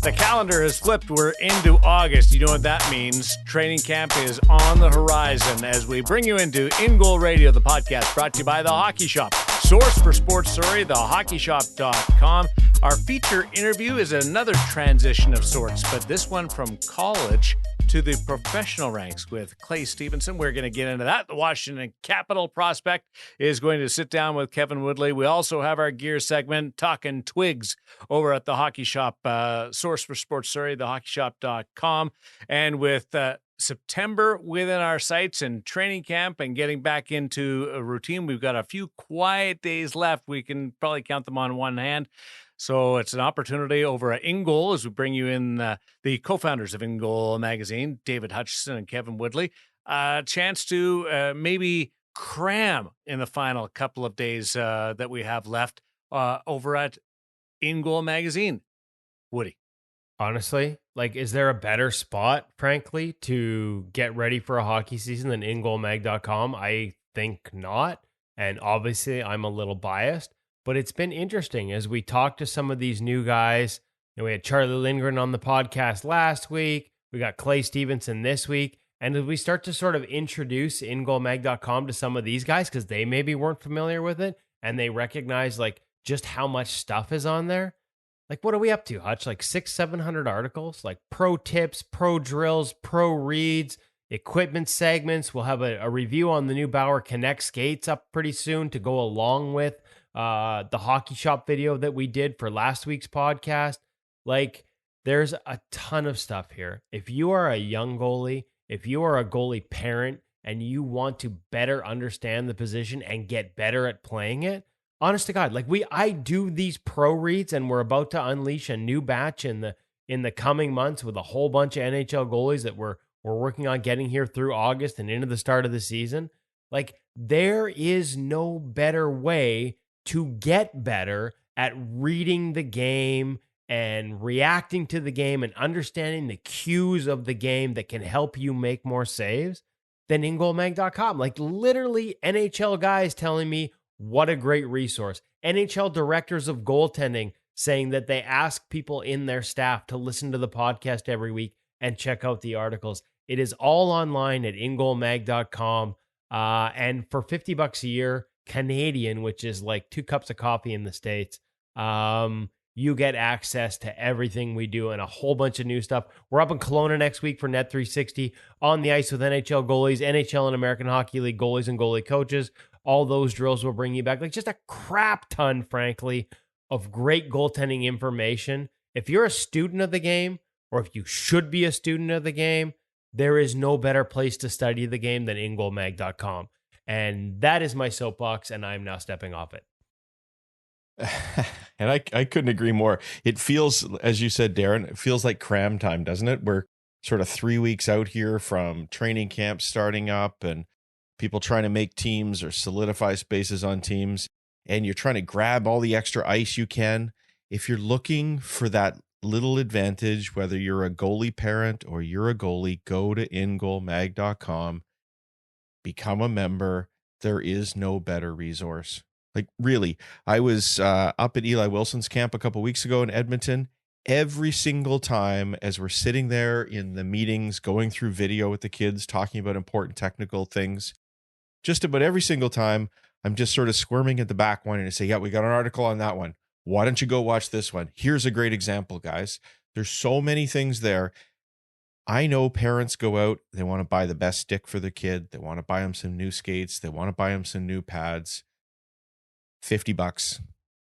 The calendar has flipped. We're into August. You know what that means. Training camp is on the horizon as we bring you into InGoal Radio, the podcast brought to you by The Hockey Shop. Source for sports story, thehockeyshop.com. Our feature interview is another transition of sorts, but this one from college to the professional ranks with Clay Stevenson. We're going to get into that. The Washington Capital prospect is going to sit down with Kevin Woodley. We also have our gear segment, Talking Twigs, over at the Hockey Shop. Source for sports story, thehockeyshop.com. And with September within our sights and training camp and getting back into a routine, we've got a few quiet days left. We can probably count them on one hand. So it's an opportunity over at InGoal as we bring you in the co-founders of InGoal magazine, David Hutchison and Kevin Woodley, a chance to maybe cram in the final couple of days that we have left over at InGoal magazine. Woody. Honestly, like, is there a better spot, frankly, to get ready for a hockey season than InGoalMag.com? I think not. And obviously, I'm a little biased. But it's been interesting as we talk to some of these new guys. You know, we had Charlie Lindgren on the podcast last week. We got Clay Stevenson this week. And as we start to sort of introduce InGoalMag.com to some of these guys, because they maybe weren't familiar with it, and they recognize like just how much stuff is on there. Like, what are we up to, Hutch? Like 600-700 articles, like pro tips, pro drills, pro reads, equipment segments. We'll have a review on the new Bauer Connect skates up pretty soon to go along with the Hockey Shop video that we did for last week's podcast. Like, there's a ton of stuff here. If you are a young goalie, if you are a goalie parent, and you want to better understand the position and get better at playing it, honest to God, like I do these pro reads, and we're about to unleash a new batch in the coming months with a whole bunch of NHL goalies that we're working on getting here through August and into the start of the season. Like, there is no better way to get better at reading the game and reacting to the game and understanding the cues of the game that can help you make more saves than InGoalMag.com. Like, literally NHL guys telling me what a great resource. NHL directors of goaltending saying that they ask people in their staff to listen to the podcast every week and check out the articles. It is all online at InGoalMag.com. And for $50 a year, Canadian, which is like 2 cups of coffee in the States, you get access to everything we do and a whole bunch of new stuff. We're up in Kelowna next week for Net 360, on the ice with NHL goalies, NHL and American Hockey League goalies and goalie coaches. All those drills will bring you back. Like, just a crap ton, frankly, of great goaltending information. If you're a student of the game, or if you should be a student of the game, there is no better place to study the game than InGoalMag.com. And that is my soapbox, and I'm now stepping off it. And I couldn't agree more. It feels, as you said, Darren, it feels like cram time, doesn't it? We're sort of 3 weeks out here from training camp starting up and people trying to make teams or solidify spaces on teams, and you're trying to grab all the extra ice you can. If you're looking for that little advantage, whether you're a goalie parent or you're a goalie, go to InGoalMag.com. Become a member. There is no better resource. Like, really, I was up at Eli Wilson's camp a couple weeks ago in Edmonton. Every single time as we're sitting there in the meetings, going through video with the kids, talking about important technical things, just about every single time, I'm just sort of squirming at the back wanting to say, yeah, we got an article on that one. Why don't you go watch this one? Here's a great example, guys. There's so many things there. I know parents go out, they want to buy the best stick for their kid. They want to buy them some new skates. They want to buy them some new pads. $50.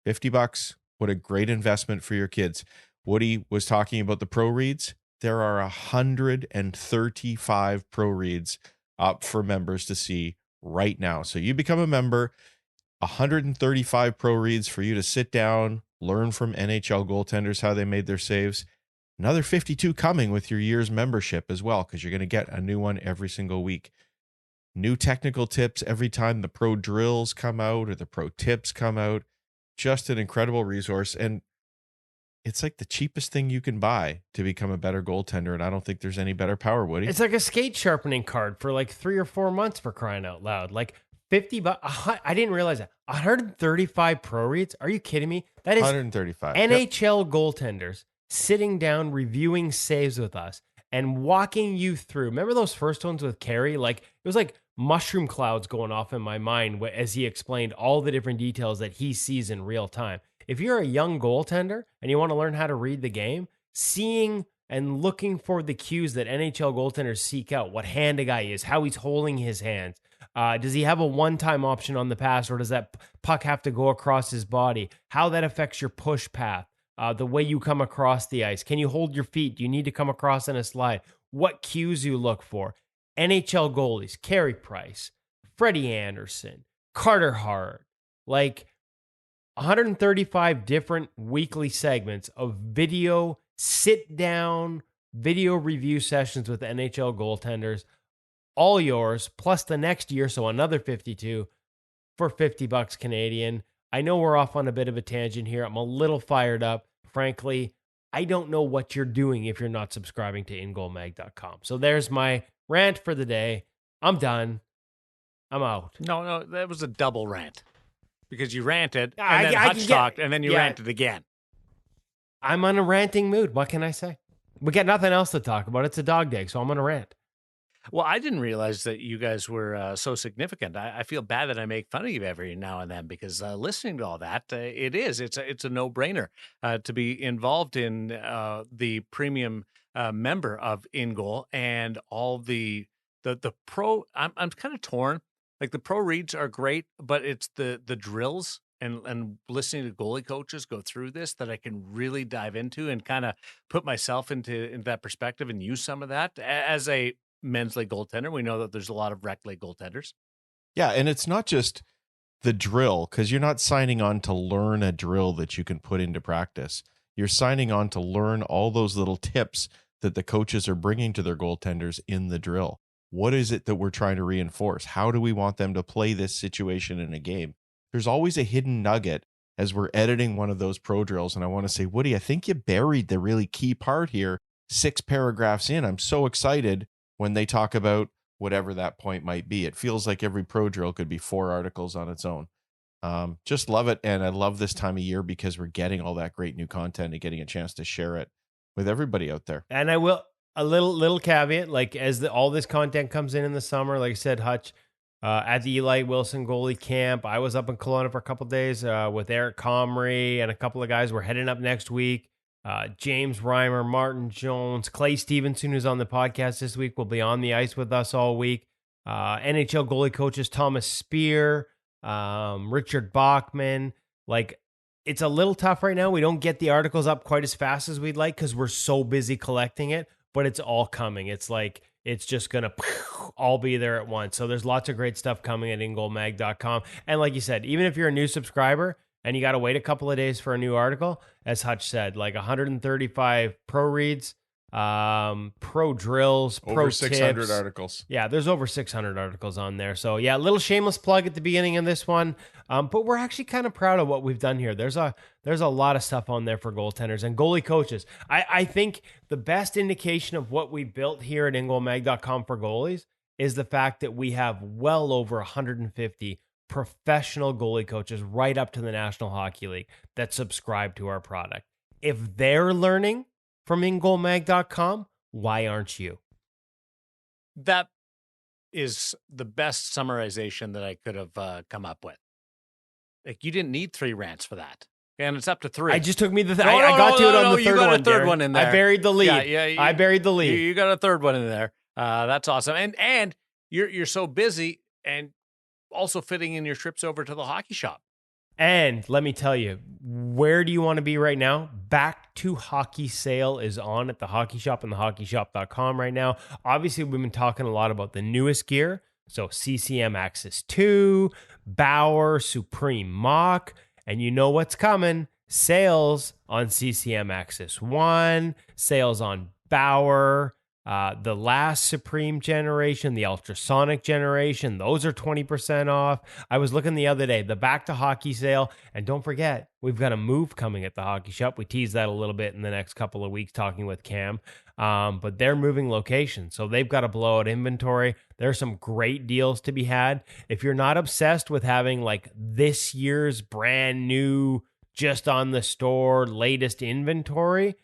$50. What a great investment for your kids. Woody was talking about the pro reads. There are 135 pro reads up for members to see right now. So you become a member, 135 pro reads for you to sit down, learn from NHL goaltenders how they made their saves. Another 52 coming with your year's membership as well, because you're going to get a new one every single week. New technical tips every time the pro drills come out or the pro tips come out. Just an incredible resource. And it's like the cheapest thing you can buy to become a better goaltender. And I don't think there's any better power, Woody. It's like a skate sharpening card for like 3 or 4 months, for crying out loud. Like $50. I didn't realize that. 135 pro reads. Are you kidding me? That is 135 NHL goaltenders sitting down, reviewing saves with us, and walking you through. Remember those first ones with Carey? Like, it was like mushroom clouds going off in my mind as he explained all the different details that he sees in real time. If you're a young goaltender and you want to learn how to read the game, seeing and looking for the cues that NHL goaltenders seek out, what hand a guy is, how he's holding his hands. Does he have a one-time option on the pass, or does that puck have to go across his body? How that affects your push path, the way you come across the ice. Can you hold your feet? Do you need to come across in a slide? What cues you look for? NHL goalies, Carey Price, Freddie Anderson, Carter Hart, like 135 different weekly segments of video, sit-down video review sessions with NHL goaltenders, all yours, plus the next year, so another 52 for $50 Canadian. I know we're off on a bit of a tangent here. I'm a little fired up. Frankly, I don't know what you're doing if you're not subscribing to InGoalMag.com. So there's my rant for the day. I'm done. I'm out. No, that was a double rant. Because you ranted, and then Hutch talked, and then you ranted again. I'm in a ranting mood. What can I say? We got nothing else to talk about. It's a dog day, so I'm going to rant. Well, I didn't realize that you guys were so significant. I feel bad that I make fun of you every now and then because listening to all that, it's a no-brainer to be involved in the premium member of InGoal and all the pro. I'm kind of torn. Like the pro reads are great, but it's the drills and listening to goalie coaches go through this that I can really dive into and kind of put myself into that perspective and use some of that as a men's league goaltender. We know that there's a lot of rec league goaltenders. Yeah, and it's not just the drill, because you're not signing on to learn a drill that you can put into practice. You're signing on to learn all those little tips that the coaches are bringing to their goaltenders in the drill. What is it that we're trying to reinforce? How do we want them to play this situation in a game? There's always a hidden nugget as we're editing one of those pro drills. And I want to say, Woody, I think you buried the really key part here 6 paragraphs in. I'm so excited when they talk about whatever that point might be. It feels like every pro drill could be 4 articles on its own. Just love it. And I love this time of year because we're getting all that great new content and getting a chance to share it with everybody out there. And I will, a little caveat, like as all this content comes in the summer, like I said, Hutch, at the Eli Wilson goalie camp, I was up in Kelowna for a couple of days with Eric Comrie and a couple of guys. We're heading up next week. James Reimer, Martin Jones, Clay Stevenson, who's on the podcast this week, will be on the ice with us all week. NHL goalie coaches Thomas Spear, Richard Bachman. Like, it's a little tough right now. We don't get the articles up quite as fast as we'd like because we're so busy collecting it, but it's all coming. It's like, it's just going to all be there at once. So there's lots of great stuff coming at InGoalMag.com. And like you said, even if you're a new subscriber, and you got to wait a couple of days for a new article, as Hutch said, like 135 pro reads, pro drills, pro over 600 tips. articles. Yeah, there's over 600 articles on there. So yeah, a little shameless plug at the beginning of this one. But we're actually kind of proud of what we've done here. There's a lot of stuff on there for goaltenders and goalie coaches. I think the best indication of what we built here at InGoalMag.com for goalies is the fact that we have well over 150 professional goalie coaches right up to the National Hockey League that subscribe to our product. If they're learning from InGoalMag.com, why aren't you? That is the best summarization that I could have come up with. Like, you didn't need 3 rants for that. And it's up to 3. I just took me I got to it on the third one. You got a third one in there. I buried the lead. Yeah, I buried the lead. You got a third one in there. That's awesome. And you're so busy and also fitting in your trips over to the hockey shop. And let me tell you, where do you want to be right now? Back to Hockey sale is on at the Hockey Shop and thehockeyshop.com right now. Obviously, we've been talking a lot about the newest gear. So CCM Axis 2, Bauer Supreme Mach, and you know what's coming. Sales on CCM Axis 1, sales on Bauer, the last Supreme generation, the ultrasonic generation, those are 20% off. I was looking the other day, the Back to Hockey sale, and don't forget, we've got a move coming at the Hockey Shop. We teased that a little bit in the next couple of weeks talking with Cam, but they're moving location, so they've got to blow out inventory. There's some great deals to be had. If you're not obsessed with having like this year's brand new, just on the store, latest inventory,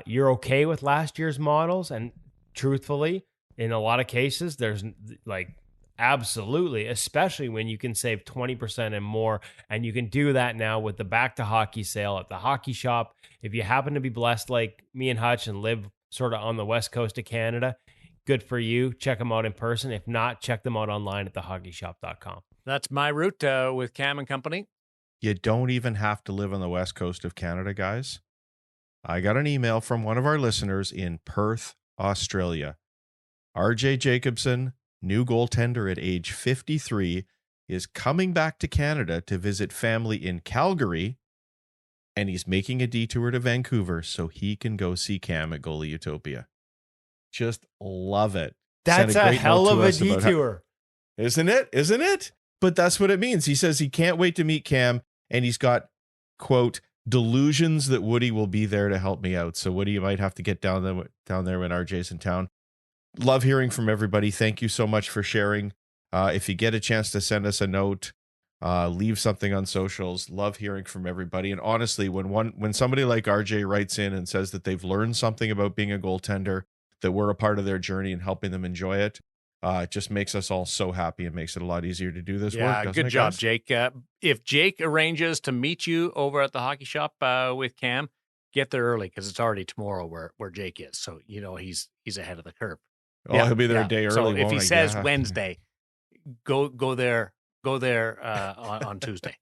you're okay with last year's models. And truthfully, in a lot of cases, there's like absolutely, especially when you can save 20% and more. And you can do that now with the Back to Hockey sale at the Hockey Shop. If you happen to be blessed like me and Hutch and live sort of on the west coast of Canada, good for you. Check them out in person. If not, check them out online at thehockeyshop.com. That's my route with Cam and company. You don't even have to live on the west coast of Canada, guys. I got an email from one of our listeners in Perth, Australia. RJ Jacobson, new goaltender at age 53, is coming back to Canada to visit family in Calgary, and he's making a detour to Vancouver so he can go see Cam at Goalie Utopia. Just love it. That's a hell of a detour. Isn't it? Isn't it? But that's what it means. He says he can't wait to meet Cam, and he's got, quote, delusions that Woody will be there to help me out. So Woody, you might have to get down there when RJ's in town. Love hearing from everybody. Thank you so much for sharing. If you get a chance to send us a note, leave something on socials. Love hearing from everybody. And honestly, when somebody like RJ writes in and says that they've learned something about being a goaltender, that we're a part of their journey and helping them enjoy it, it just makes us all so happy and makes it a lot easier to do this work. Yeah, good job, Jake. If Jake arranges to meet you over at the Hockey Shop with Cam, get there early because it's already tomorrow where Jake is. So, he's ahead of the curve. Oh, yeah, he'll be there a day early. So if he says Wednesday, go there on Tuesday.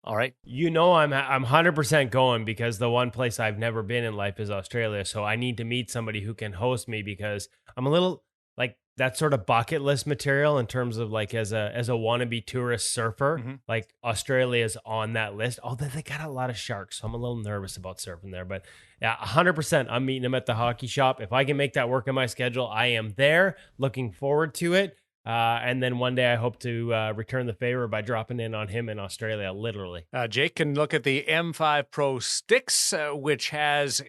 All right. I'm 100% going because the one place I've never been in life is Australia. So I need to meet somebody who can host me because I'm a little like that sort of bucket list material in terms of like as a wannabe tourist surfer. Mm-hmm. Like Australia is on that list. Although they got a lot of sharks, so I'm a little nervous about surfing there. But yeah, 100%. I'm meeting him at the Hockey Shop. If I can make that work in my schedule, I am there. Looking forward to it. And then one day I hope to return the favor by dropping in on him in Australia, literally. Jake can look at the M5 Pro sticks, which has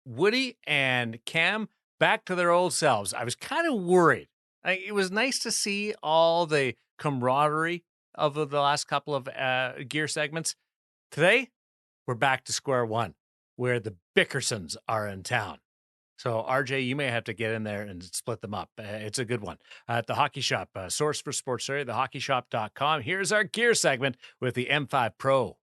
Woody and Cam back to their old selves. I was kind of worried. It was nice to see all the camaraderie of the last couple of gear segments. Today, we're back to square one, where the Bickersons are in town. So, RJ, you may have to get in there and split them up. It's a good one. At the Hockey Shop, source for sports area, thehockeyshop.com. Here's our gear segment with the M5 Pro.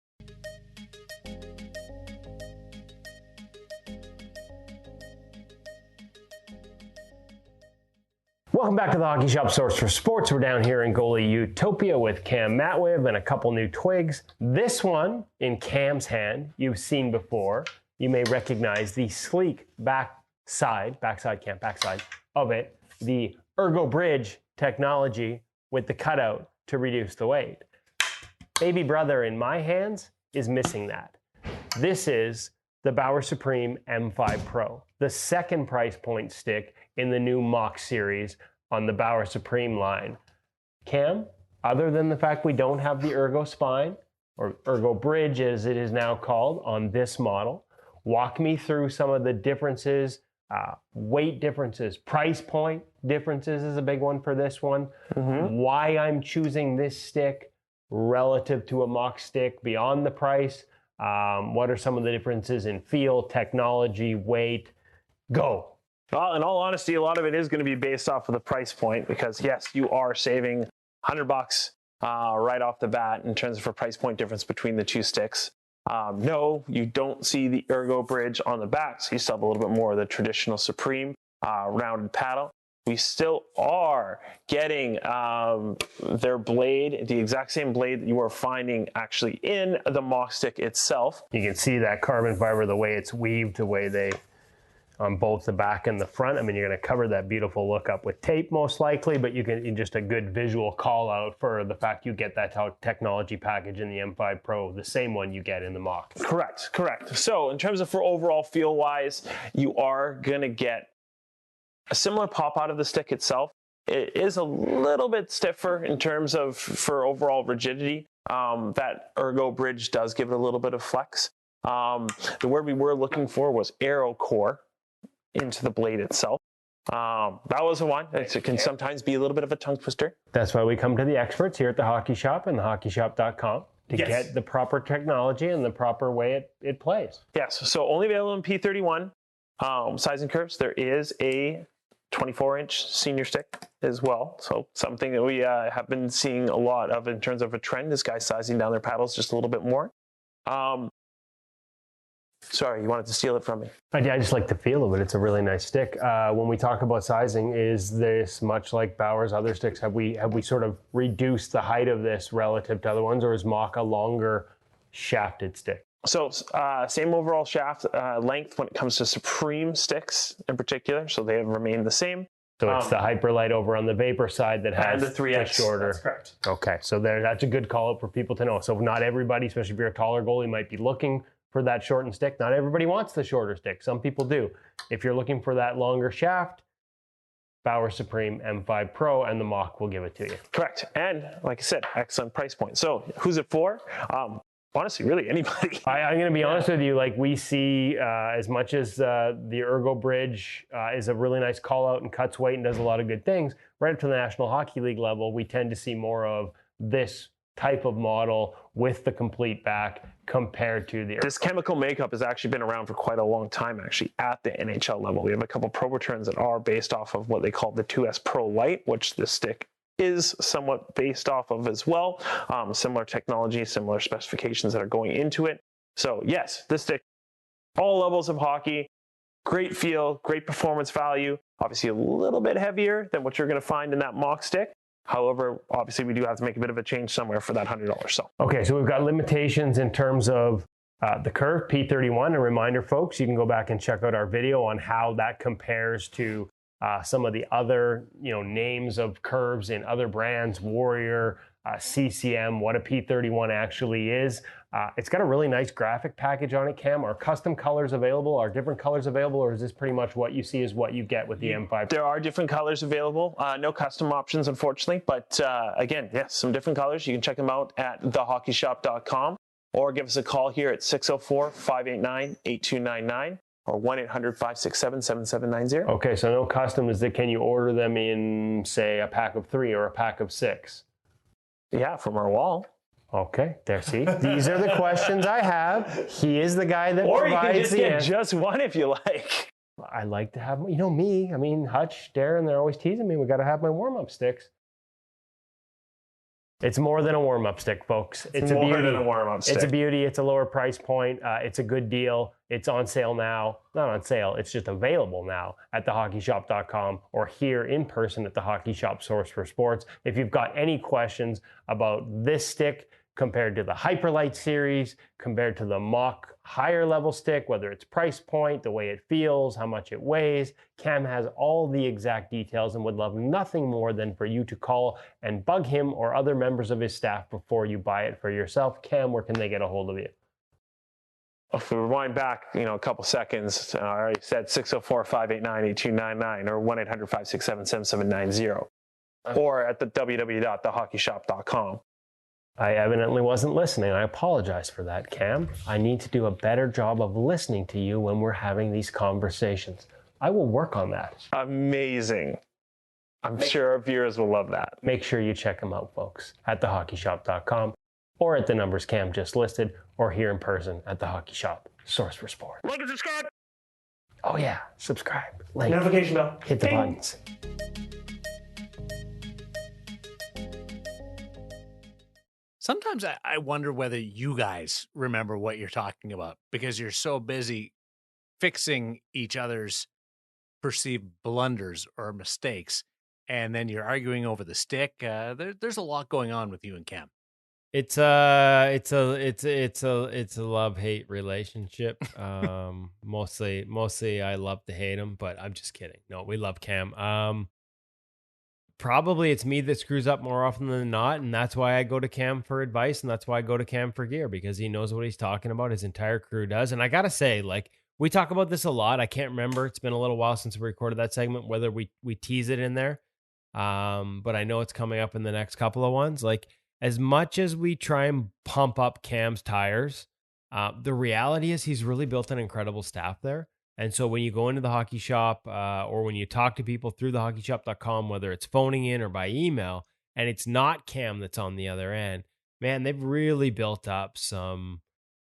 Welcome back to the Hockey Shop, source for sports. We're down here in Goalie Utopia with Cam Matwib and a couple new twigs. This one in Cam's hand, you've seen before. You may recognize the sleek backside of it, the Ergo Bridge technology with the cutout to reduce the weight. Baby brother in my hands is missing that. This is the Bauer Supreme M5 Pro, the second price point stick in the new Mach series on the Bauer Supreme line. Cam, other than the fact we don't have the Ergo spine, or Ergo Bridge as it is now called, on this model, walk me through some of the differences, weight differences, price point differences is a big one for this one, why I'm choosing this stick relative to a Mach stick beyond the price, what are some of the differences in feel, technology, weight, go. Well, in all honesty, a lot of it is going to be based off of the price point because, yes, you are saving $100 right off the bat in terms of a price point difference between the two sticks. No, you don't see the Ergo Bridge on the back, so you still have a little bit more of the traditional Supreme rounded paddle. We still are getting their blade, the exact same blade that you are finding actually in the Mach stick itself. You can see that carbon fiber, the way it's weaved, the way they on both the back and the front. I mean, you're going to cover that beautiful look up with tape most likely, but you can just a good visual call out for the fact you get that technology package in the M5 Pro, the same one you get in the Mach. Correct. So in terms of for overall feel wise, you are going to get a similar pop out of the stick itself. It is a little bit stiffer in terms of for overall rigidity. That Ergo Bridge does give it a little bit of flex. The word we were looking for was aero core into the blade itself. That was the one. It can sometimes be a little bit of a tongue twister. That's why we come to the experts here at the Hockey Shop and thehockeyshop.com to get the proper technology and the proper way it plays. Yes, so only available in P31. sizing curves, there is a 24-inch senior stick as well. So something that we have been seeing a lot of in terms of a trend is guys sizing down their paddles just a little bit more. Sorry, you wanted to steal it from me. I just like the feel of it. It's a really nice stick. When we talk about sizing, is this much like Bauer's other sticks? Have we sort of reduced the height of this relative to other ones, or is Mach a longer shafted stick? So same overall shaft length when it comes to Supreme sticks in particular. So they have remained the same. So it's the Hyperlight over on the Vapor side that has and the 3X shorter. That's correct. Okay, so that's a good call out for people to know. So not everybody, especially if you're a taller goalie, might be looking for that shortened stick. Not everybody wants the shorter stick. Some people do. If you're looking for that longer shaft, Bauer Supreme M5 Pro and the Mach will give it to you. Correct. And like I said, excellent price point. So who's it for? Honestly, really anybody. I'm going to be honest with you. Like we see as much as the Ergo Bridge is a really nice call out and cuts weight and does a lot of good things, right up to the National Hockey League level, we tend to see more of this type of model with the complete back compared to the This chemical makeup has actually been around for quite a long time actually at the NHL level. We have a couple Pro returns that are based off of what they call the 2S Pro Lite, which this stick is somewhat based off of as well. Similar technology, similar specifications that are going into it. So yes, this stick, all levels of hockey, great feel, great performance value, obviously a little bit heavier than what you're going to find in that Mach stick. However, obviously we do have to make a bit of a change somewhere for that $100. So okay, so we've got limitations in terms of the curve P31. A reminder, folks, you can go back and check out our video on how that compares to some of the other names of curves in other brands, Warrior, CCM, what a P31 actually is. It's got a really nice graphic package on it, Cam. Are custom colors available? Are different colors available? Or is this pretty much what you see is what you get with the M5? There are different colors available. No custom options, unfortunately. But again, yes, some different colors. You can check them out at thehockeyshop.com or give us a call here at 604-589-8299 or 1-800-567-7790. Okay, so no custom. Can you order them in, say, a pack of 3 or a pack of 6? Yeah, from our wall. Okay, there. See, these are the questions I have. He is the guy that or provides you can just the get answer. just one if you like. I like to have, me. I mean, Hutch, Darren, they're always teasing me. We got to have my warm-up sticks. It's more than a warm-up stick, folks. It's more a beauty. than a warm-up stick. It's a beauty. It's a lower price point. It's a good deal. It's on sale now. Not on sale. It's just available now at thehockeyshop.com or here in person at the Hockey Shop Source for Sports. If you've got any questions about this stick compared to the Hyperlight series, compared to the Mach higher level stick, whether it's price point, the way it feels, how much it weighs, Cam has all the exact details and would love nothing more than for you to call and bug him or other members of his staff before you buy it for yourself. Cam, where can they get a hold of you? If we rewind back, a couple seconds, I already said 604-589-8299 or 1-800-567-7790 or at the www.thehockeyshop.com. I evidently wasn't listening. I apologize for that, Cam. I need to do a better job of listening to you when we're having these conversations. I will work on that. Amazing. I'm sure our viewers will love that. Make sure you check them out, folks, at thehockeyshop.com or at the numbers Cam just listed or here in person at the Hockey Shop, Source for Sport. Like and subscribe. Oh yeah, subscribe, like, Notification bell. hit the Ding. buttons. Sometimes I wonder whether you guys remember what you're talking about because you're so busy fixing each other's perceived blunders or mistakes, and then you're arguing over the stick. There's a lot going on with you and Cam. It's a love-hate relationship. Mostly I love to hate him, but I'm just kidding. No, we love Cam. Probably it's me that screws up more often than not, and that's why I go to Cam for advice, and that's why I go to Cam for gear, because he knows what he's talking about. His entire crew does. And I gotta say, we talk about this a lot. I can't remember. It's been a little while since we recorded that segment, whether we tease it in there. But I know it's coming up in the next couple of ones. As much as we try and pump up Cam's tires, the reality is he's really built an incredible staff there. And so when you go into the Hockey Shop or when you talk to people through thehockeyshop.com, whether it's phoning in or by email, and it's not Cam that's on the other end, man, they've really built up some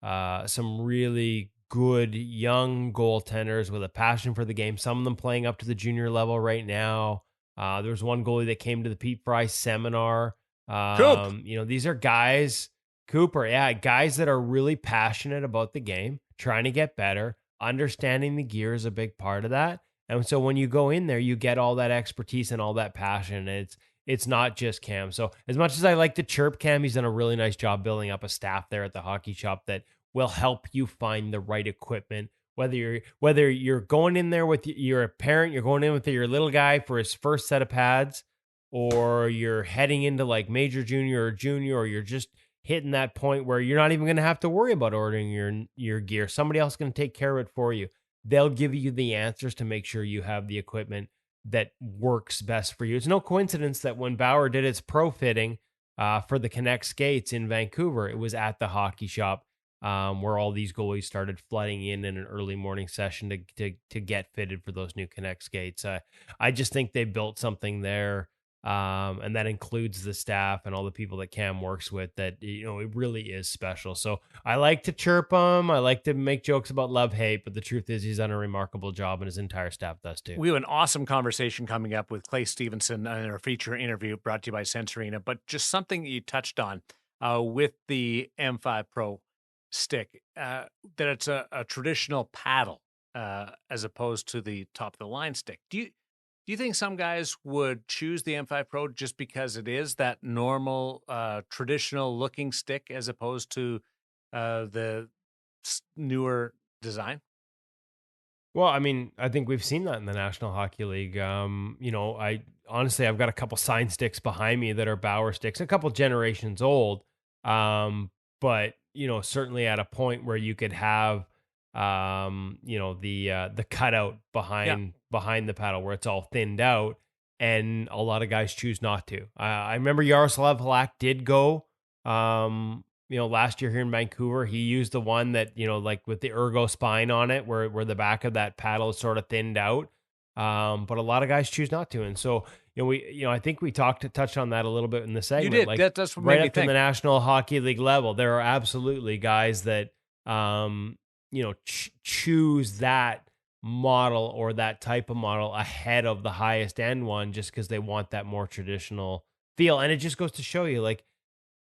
really good young goaltenders with a passion for the game. Some of them playing up to the junior level right now. There's one goalie that came to the Pete Fry seminar. These are guys, Cooper, guys that are really passionate about the game, trying to get better. Understanding the gear is a big part of that. And so when you go in there, you get all that expertise and all that passion. It's not just Cam. So as much as I like to chirp Cam, he's done a really nice job building up a staff there at the hockey shop that will help you find the right equipment. Whether you're going in there with your parent, you're going in with your little guy for his first set of pads, or you're heading into like major junior, or you're just hitting that point where you're not even going to have to worry about ordering your gear. Somebody else is going to take care of it for you. They'll give you the answers to make sure you have the equipment that works best for you. It's no coincidence that when Bauer did its pro fitting for the Connect skates in Vancouver, it was at the hockey shop where all these goalies started flooding in an early morning session to get fitted for those new Connect skates. I just think they built something there. And that includes the staff and all the people that Cam works with that, it really is special. So I like to chirp him. I like to make jokes about love-hate, but the truth is he's done a remarkable job and his entire staff does too. We have an awesome conversation coming up with Clay Stevenson in our feature interview brought to you by Sense Arena, but just something you touched on with the M5 Pro stick, that it's a traditional paddle as opposed to the top of the line stick. Do you think some guys would choose the M5 Pro just because it is that normal, traditional looking stick as opposed to the newer design? Well, I mean, I think we've seen that in the National Hockey League. I've got a couple sign sticks behind me that are Bauer sticks, a couple generations old. But certainly at a point where you could have, the cutout behind the paddle where it's all thinned out, and a lot of guys choose not to. I remember Yaroslav Halak did go, last year here in Vancouver. He used the one that, like with the ergo spine on it, where the back of that paddle is sort of thinned out. But a lot of guys choose not to. And so, I think we touched on that a little bit in the segment. You did. Like, That's what right made me up to think. the National Hockey League level, there are absolutely guys that, choose that model or that type of model ahead of the highest end one just because they want that more traditional feel. And it just goes to show you, like,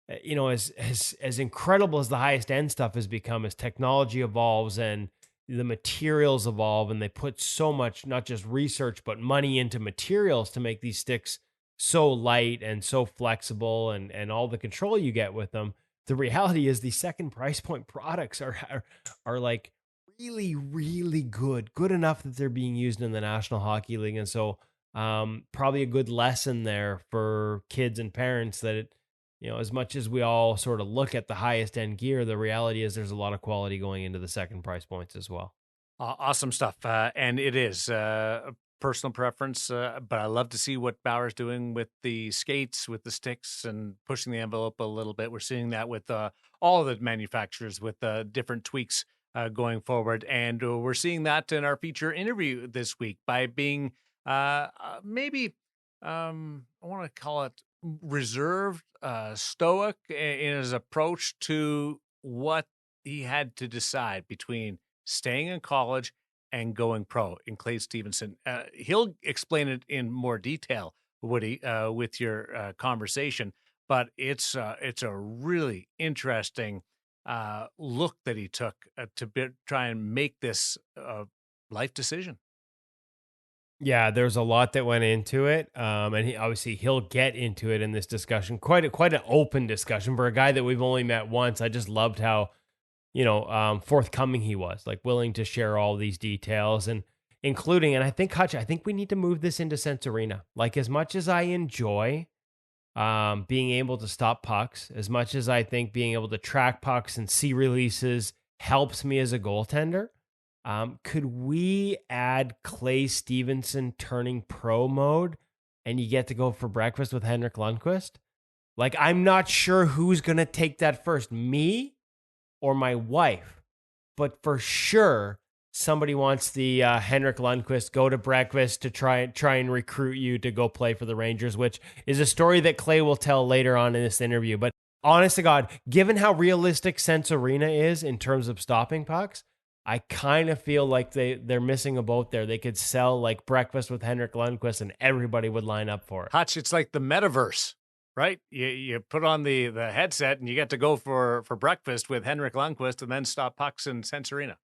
as incredible as the highest end stuff has become, as technology evolves and the materials evolve, and they put so much, not just research, but money into materials to make these sticks so light and so flexible and all the control you get with them. The reality is these second price point products are like really, really good enough that they're being used in the National Hockey League. And so probably a good lesson there for kids and parents that, as much as we all sort of look at the highest end gear, the reality is there's a lot of quality going into the second price points as well. Awesome stuff. And it is personal preference, but I love to see what Bauer's doing with the skates, with the sticks, and pushing the envelope a little bit. We're seeing that with all of the manufacturers with different tweaks going forward. And we're seeing that in our feature interview this week by being maybe, I want to call it reserved, stoic in his approach to what he had to decide between staying in college and going pro in Clay Stevenson. He'll explain it in more detail, Woody, with your conversation, but it's a really interesting look that he took to try and make this life decision. Yeah, there's a lot that went into it, and he'll get into it in this discussion. Quite an open discussion for a guy that we've only met once. I just loved how forthcoming he was, like willing to share all these details and including, and I think, Hutch, I think we need to move this into Sense Arena. Like, as much as I enjoy being able to stop pucks, as much as I think being able to track pucks and see releases helps me as a goaltender, could we add Clay Stevenson turning pro mode and you get to go for breakfast with Henrik Lundqvist? Like, I'm not sure who's going to take that first, me or my wife, but for sure somebody wants the Henrik Lundqvist go to breakfast to try and recruit you to go play for the Rangers, which is a story that Clay will tell later on in this interview. But honest to God, given how realistic Sense Arena is in terms of stopping pucks, I kind of feel like they're missing a boat there. They could sell like breakfast with Henrik Lundqvist and everybody would line up for it. Hutch, it's like the metaverse, right? You put on the headset and you get to go for breakfast with Henrik Lundqvist and then stop pucks in Sense Arena.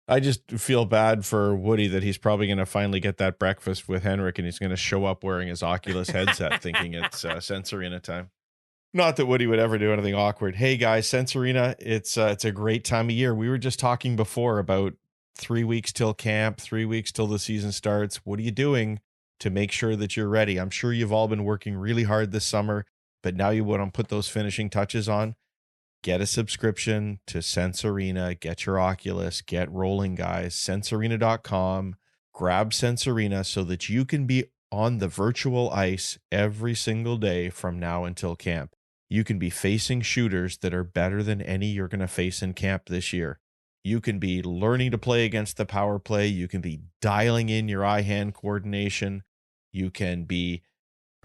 I just feel bad for Woody that he's probably going to finally get that breakfast with Henrik and he's going to show up wearing his Oculus headset thinking it's Sense Arena time. Not that Woody would ever do anything awkward. Hey guys, Sense Arena, it's a great time of year. We were just talking before about 3 weeks till camp, 3 weeks till the season starts. What are you doing to make sure that you're ready? I'm sure you've all been working really hard this summer, but now you want to put those finishing touches on. Get a subscription to Sense Arena, get your Oculus, get rolling, guys. SenseArena.com, grab Sense Arena so that you can be on the virtual ice every single day from now until camp. You can be facing shooters that are better than any you're going to face in camp this year. You can be learning to play against the power play. You can be dialing in your eye-hand coordination. You can be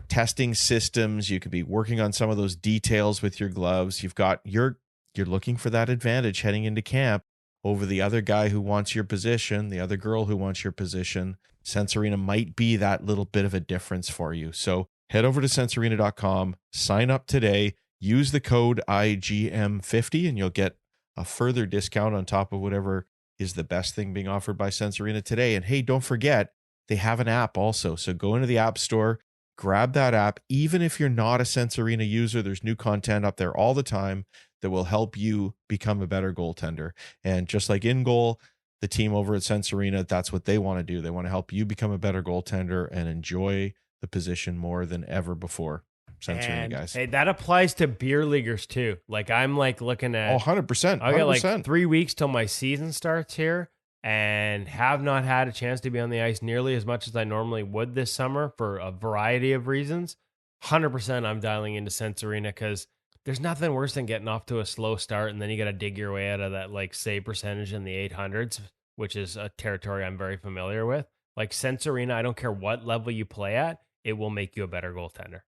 testing systems. You could be working on some of those details with your gloves. You're looking for that advantage heading into camp over the other guy who wants your position, the other girl who wants your position. Sense Arena might be that little bit of a difference for you. So head over to sensearena.com, sign up today, use the code IGM50, and you'll get a further discount on top of whatever is the best thing being offered by Sense Arena today. And hey, don't forget, they have an app also. So go into the App Store, grab that app. Even if you're not a Sense Arena user, there's new content up there all the time that will help you become a better goaltender. And just like InGoal, the team over at Sense Arena, that's what they want to do. They want to help you become a better goaltender and enjoy the position more than ever before. Sense Arena, guys. Hey, that applies to beer leaguers too. Like I'm like looking at 100%. I got like 3 weeks till my season starts here and have not had a chance to be on the ice nearly as much as I normally would this summer for a variety of reasons. 100% I'm dialing into Sense Arena because there's nothing worse than getting off to a slow start and then you got to dig your way out of that like save percentage in the 800s, which is a territory I'm very familiar with. Like Sense Arena, I don't care what level you play at, it will make you a better goaltender.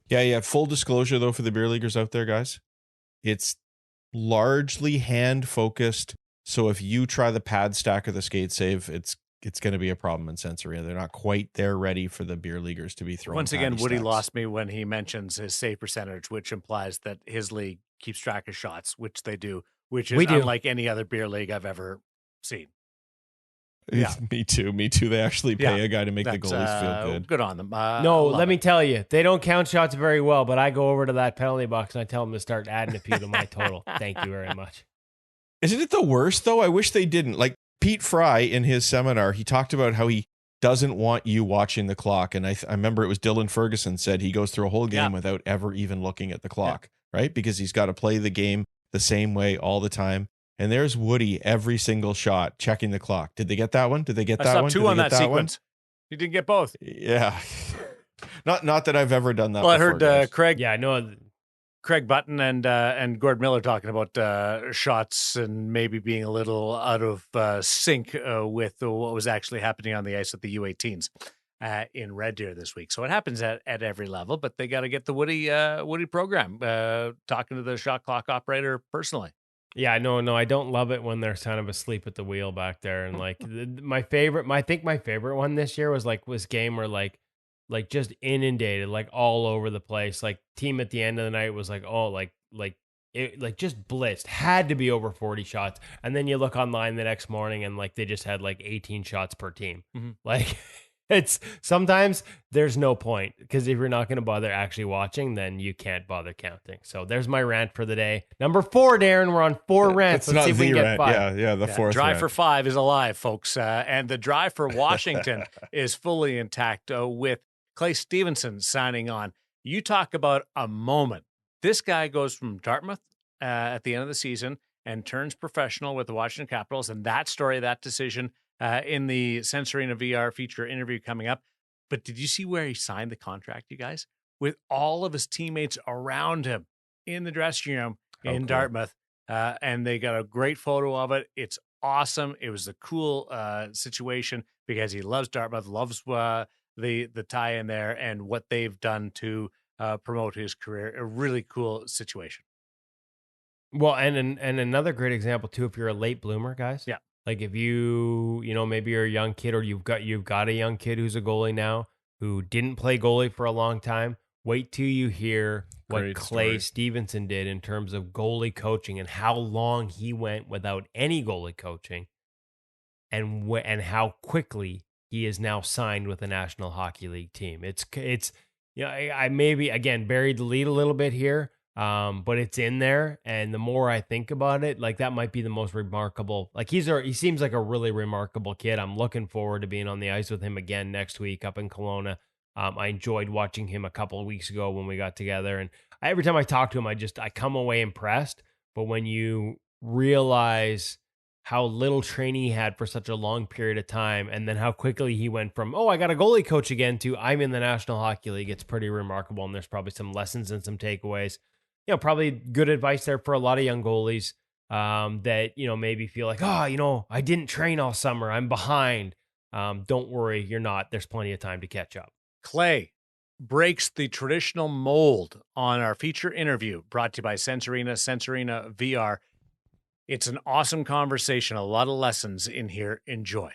Yeah. Full disclosure, though, for the beer leaguers out there, guys, it's largely hand focused. So if you try the pad stack or the skate save, it's going to be a problem in Sense Arena. They're not quite there ready for the beer leaguers to be thrown. Once again, Woody stacks. lost me when he mentions his save percentage, which implies that his league keeps track of shots, which they do, which is unlike any other beer league I've ever seen. Yeah. Me too. They actually pay a guy to make the goalies feel good. Good on them. No, let me tell you, they don't count shots very well, but I go over to that penalty box and I tell them to start adding a few to my total. Thank you very much. Isn't it the worst, though? I wish they didn't. Like Pete Fry in his seminar, he talked about how he doesn't want you watching the clock. And I remember it was Dylan Ferguson said he goes through a whole game without ever even looking at the clock, right? Because he's got to play the game the same way all the time. And there's Woody every single shot checking the clock. Did they get that one? Did they get that one? I saw two on that sequence. You didn't get both. Yeah. Not that I've ever done that. Well, before, I heard guys. Craig. Yeah, no. Craig Button and Gord Miller talking about shots and maybe being a little out of sync with what was actually happening on the ice with the U18s in Red Deer this week. So it happens at every level, but they got to get the Woody program talking to the shot clock operator personally. Yeah, no, I don't love it when they're kind of asleep at the wheel back there. And like my favorite one this year was game where like just inundated, like all over the place. Like team at the end of the night was like, oh, like it like just blitzed, had to be over 40 shots. And then you look online the next morning and like they just had like 18 shots per team. Mm-hmm. Like it's sometimes there's no point because if you're not going to bother actually watching, then you can't bother counting. So there's my rant for the day. Number 4, Darren. We're on 4 rants. Let's see if we can get 5. Yeah, the fourth drive rant. for 5 is alive, folks. And the drive for Washington is fully intact with Clay Stevenson signing on. You talk about a moment. This guy goes from Dartmouth at the end of the season and turns professional with the Washington Capitals. And that story, that decision, in the Sense Arena VR feature interview coming up. But did you see where he signed the contract, you guys? With all of his teammates around him in the dressing room in Dartmouth. And they got a great photo of it. It's awesome. It was a cool situation because he loves Dartmouth, loves the tie in there and what they've done to promote his career. A really cool situation. Well, and another great example too, if you're a late bloomer, guys. Yeah. Like if maybe you're a young kid, or you've got a young kid who's a goalie now who didn't play goalie for a long time. Wait till you hear what Great Clay story. Stevenson did in terms of goalie coaching and how long he went without any goalie coaching, and how quickly he is now signed with the National Hockey League team. I maybe again buried the lead a little bit here, but it's in there. And the more I think about it, like that might be the most remarkable. Like he seems like a really remarkable kid. I'm looking forward to being on the ice with him again next week up in Kelowna. I enjoyed watching him a couple of weeks ago when we got together, and every time I talk to him, I come away impressed. But when you realize how little training he had for such a long period of time, and then how quickly he went from, oh, I got a goalie coach again, to I'm in the National Hockey League, it's pretty remarkable. And there's probably some lessons and some takeaways. Probably good advice there for a lot of young goalies that, maybe feel like, oh, I didn't train all summer, I'm behind. Don't worry, you're not. There's plenty of time to catch up. Clay breaks the traditional mold on our feature interview, brought to you by Sensorina VR. It's an awesome conversation, a lot of lessons in here. Enjoy.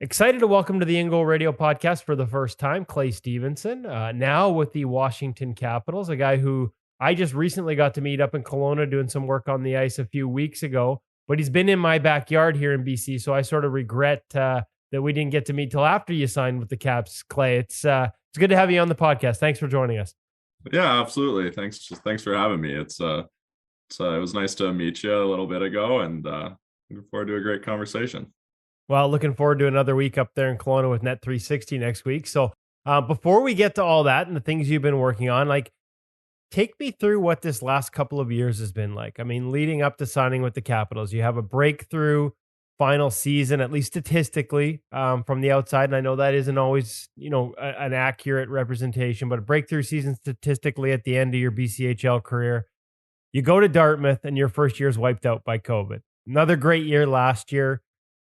Excited to welcome to the InGoal Radio podcast for the first time, Clay Stevenson, now with the Washington Capitals, a guy who I just recently got to meet up in Kelowna doing some work on the ice a few weeks ago, but he's been in my backyard here in BC, so I sort of regret that we didn't get to meet till after you signed with the Caps, Clay. It's good to have you on the podcast. Thanks for joining us. Yeah, absolutely. Thanks for having me. It was nice to meet you a little bit ago, and looking forward to a great conversation. Well, looking forward to another week up there in Kelowna with Net 360 next week. So before we get to all that and the things you've been working on, take me through what this last couple of years has been like. I mean, leading up to signing with the Capitals, you have a breakthrough final season, at least statistically, from the outside. And I know that isn't always, an accurate representation, but a breakthrough season statistically at the end of your BCHL career. You go to Dartmouth and your first year is wiped out by COVID. Another great year last year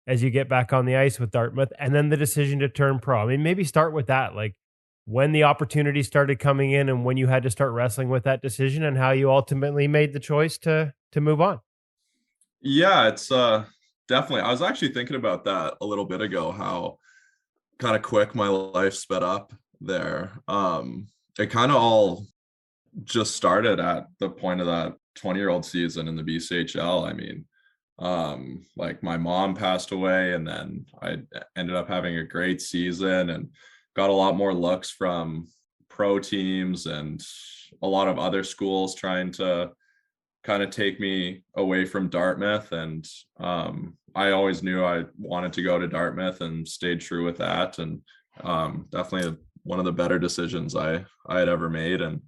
as you get back on the ice with Dartmouth, and then the decision to turn pro. I mean, maybe start with that. Like, when the opportunity started coming in and when you had to start wrestling with that decision, and how you ultimately made the choice to move on. Yeah, it's definitely. I was actually thinking about that a little bit ago, how kind of quick my life sped up there. It kind of all just started at the point of that 20-year-old season in the BCHL. I mean, like my mom passed away, and then I ended up having a great season and got a lot more looks from pro teams and a lot of other schools trying to kind of take me away from Dartmouth. And I always knew I wanted to go to Dartmouth and stayed true with that. And definitely one of the better decisions I had ever made. And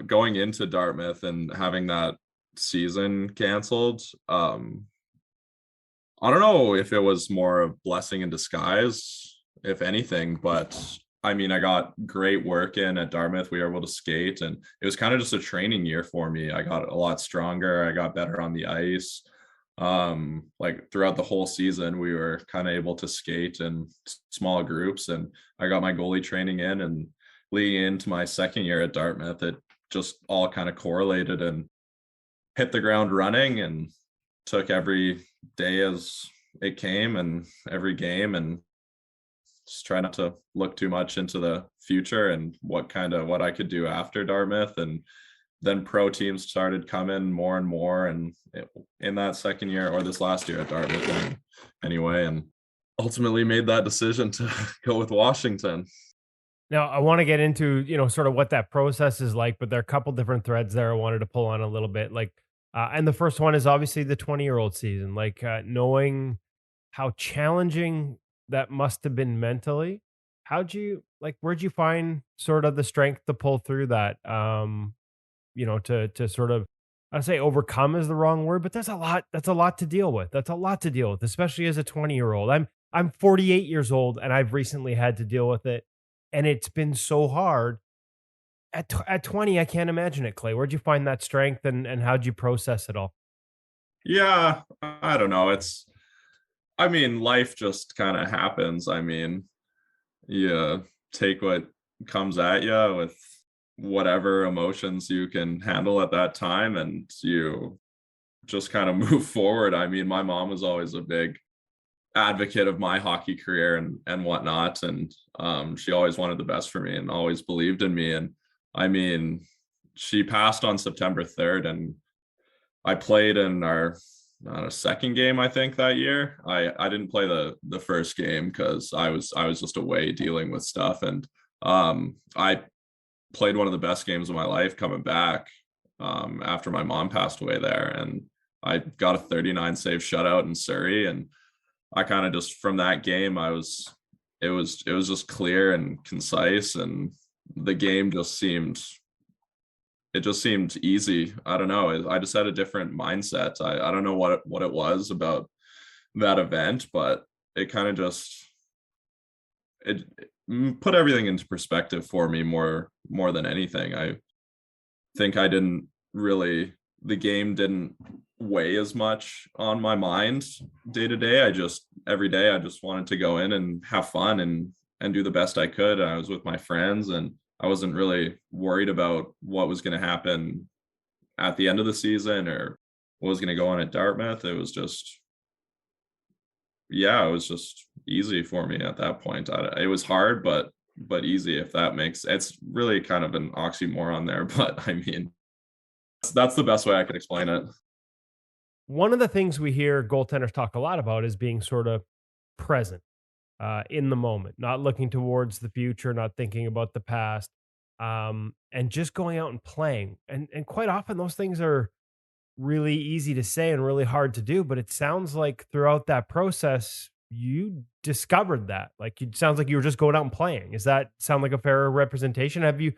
going into Dartmouth and having that season canceled, I don't know if it was more a blessing in disguise, if anything, but I mean, I got great work in at Dartmouth. We were able to skate, and it was kind of just a training year for me. I got a lot stronger. I got better on the ice. Like throughout the whole season, we were kind of able to skate in small groups, and I got my goalie training in, and leading into my second year at Dartmouth, it just all kind of correlated and hit the ground running, and took every day as it came and every game, and just try not to look too much into the future and what I could do after Dartmouth. And then pro teams started coming more and more, and in that second year, or this last year at Dartmouth anyway, and ultimately made that decision to go with Washington. Now, I want to get into, sort of what that process is like, but there are a couple different threads there I wanted to pull on a little bit. And the first one is obviously the 20-year-old season, knowing how challenging that must have been mentally. Where'd you find sort of the strength to pull through that? To sort of, I'd say overcome is the wrong word, but that's a lot to deal with. That's a lot to deal with, especially as a 20-year-old. I'm 48 years old, and I've recently had to deal with it, and it's been so hard. At 20, I can't imagine it, Clay. Where'd you find that strength, and how'd you process it all? Yeah, I don't know. I mean, life just kind of happens. I mean, you take what comes at you with whatever emotions you can handle at that time, and you just kind of move forward. I mean, my mom was always a big advocate of my hockey career and whatnot, and she always wanted the best for me and always believed in me. And I mean, she passed on September 3rd, and I played in our second game, I think, that year. I didn't play the first game because I was just away dealing with stuff, and I played one of the best games of my life coming back after my mom passed away there, and I got a 39 save shutout in Surrey. And I kind of just, from that game, it was just clear and concise, and the game just seemed easy. I don't know. I just had a different mindset. I don't know what it was about that event, but it kind of just it put everything into perspective for me more than anything. I think the game didn't weigh as much on my mind day to day. Every day I just wanted to go in and have fun and do the best I could. I was with my friends, and I wasn't really worried about what was going to happen at the end of the season or what was going to go on at Dartmouth. It was just easy for me at that point. It was hard, but easy, if that makes, it's really kind of an oxymoron there, but I mean, that's the best way I could explain it. One of the things we hear goaltenders talk a lot about is being sort of present in the moment, not looking towards the future, not thinking about the past, and just going out and playing. And quite often those things are really easy to say and really hard to do, but it sounds like throughout that process, you discovered that. Like, it sounds like you were just going out and playing. Does that sound like a fair representation? Have you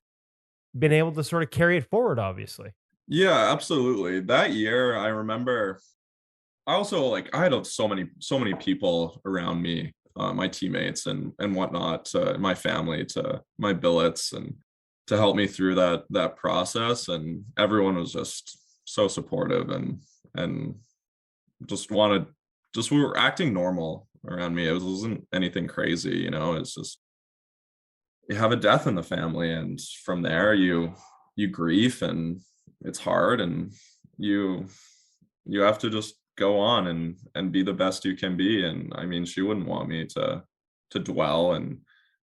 been able to sort of carry it forward, obviously? Yeah, absolutely. That year, I remember I also, I had so many people around me, my teammates and whatnot, my family, to my billets, and to help me through that process. And everyone was just so supportive and just we were acting normal around me. It wasn't anything crazy, it's just, you have a death in the family, and from there you grieve, and it's hard, and you have to just go on and be the best you can be. And I mean, she wouldn't want me to dwell and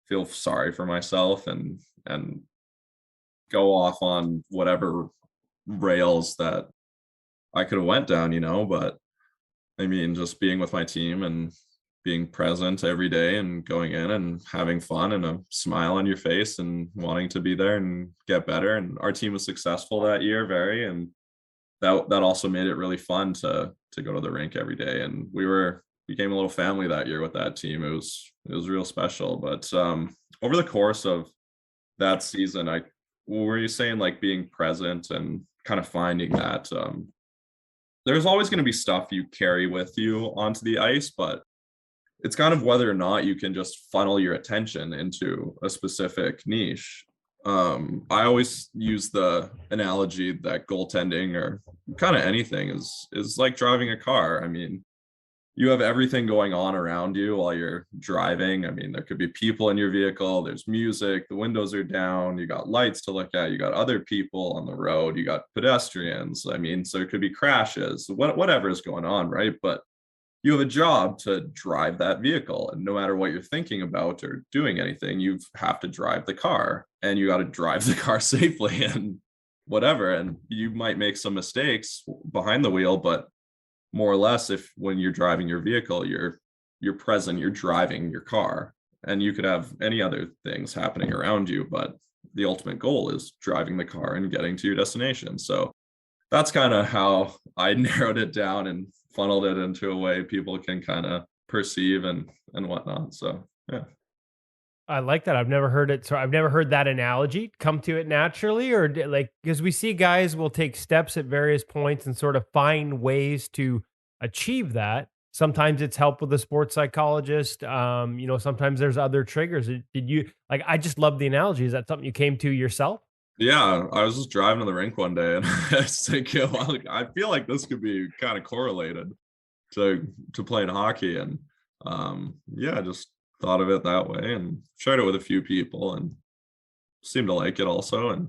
feel sorry for myself and go off on whatever rails that I could have went down, but I mean, just being with my team and being present every day and going in and having fun and a smile on your face and wanting to be there and get better. And our team was successful that year, and that also made it really fun to go to the rink every day. And we became a little family that year with that team. It was real special. But over the course of that season, were you saying, like, being present and kind of finding that there's always going to be stuff you carry with you onto the ice, but it's kind of whether or not you can just funnel your attention into a specific niche. I always use the analogy that goaltending, or kind of anything, is like driving a car. I mean, you have everything going on around you while you're driving. I mean, there could be people in your vehicle, there's music, the windows are down, you got lights to look at, you got other people on the road, you got pedestrians. I mean, so it could be crashes, whatever is going on, right? But you have a job to drive that vehicle, and no matter what you're thinking about or doing anything, you have to drive the car, and you got to drive the car safely and whatever. And you might make some mistakes behind the wheel, but more or less, if when you're driving your vehicle, you're present, you're driving your car, and you could have any other things happening around you, but the ultimate goal is driving the car and getting to your destination. So that's kind of how I narrowed it down and funneled it into a way people can kind of perceive and whatnot. So yeah, I like that. I've never heard it. So I've never heard that analogy come to it naturally, or like, because we see guys will take steps at various points and sort of find ways to achieve that. Sometimes it's help with a sports psychologist. Sometimes there's other triggers. Did you, like, I just love the analogy. Is that something you came to yourself? yeah, I was just driving to the rink one day, and I was thinking, well, I feel like this could be kind of correlated to playing hockey. And yeah, just thought of it that way and shared it with a few people and seemed to like it also. And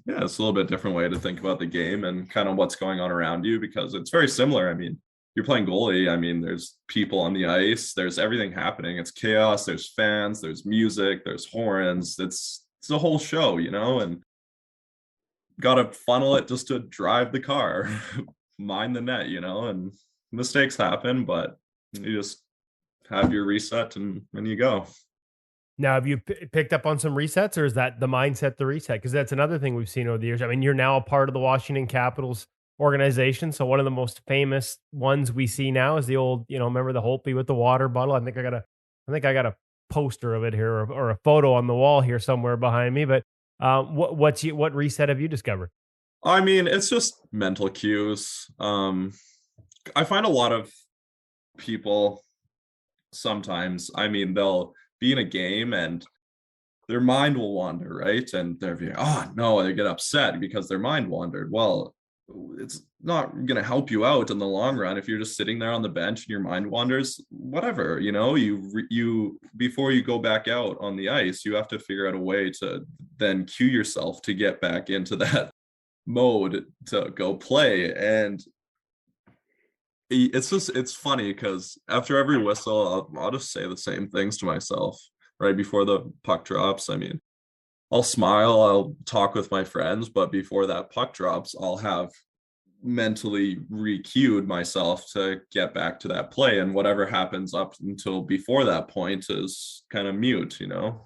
yeah, it's a little bit different way to think about the game and kind of what's going on around you, because it's very similar. I mean, you're playing goalie. I mean, there's people on the ice, there's everything happening. It's chaos, there's fans, there's music, there's horns. It's a whole show, you know, and got to funnel it just to drive the car, mind the net, you know, and mistakes happen, but you just have your reset and you go. Now, have you picked up on some resets, or is that the mindset to reset? Because that's another thing we've seen over the years. I mean, you're now a part of the Washington Capitals organization. So one of the most famous ones we see now is the old, remember the Holtby with the water bottle? I think I got a poster of it here, or a photo on the wall here somewhere behind me. But what reset have you discovered? I mean, it's just mental cues. I find a lot of people sometimes, I mean, they'll be in a game and their mind will wander, right? And they're like, oh no, they get upset because their mind wandered. Well, it's not going to help you out in the long run if you're just sitting there on the bench and your mind wanders. Whatever, you before you go back out on the ice, you have to figure out a way to then cue yourself to get back into that mode to go play. And it's funny because after every whistle, I'll just say the same things to myself right before the puck drops. I mean, I'll smile, I'll talk with my friends, but before that puck drops, I'll have mentally re-cued myself to get back to that play. And whatever happens up until before that point is kind of mute, or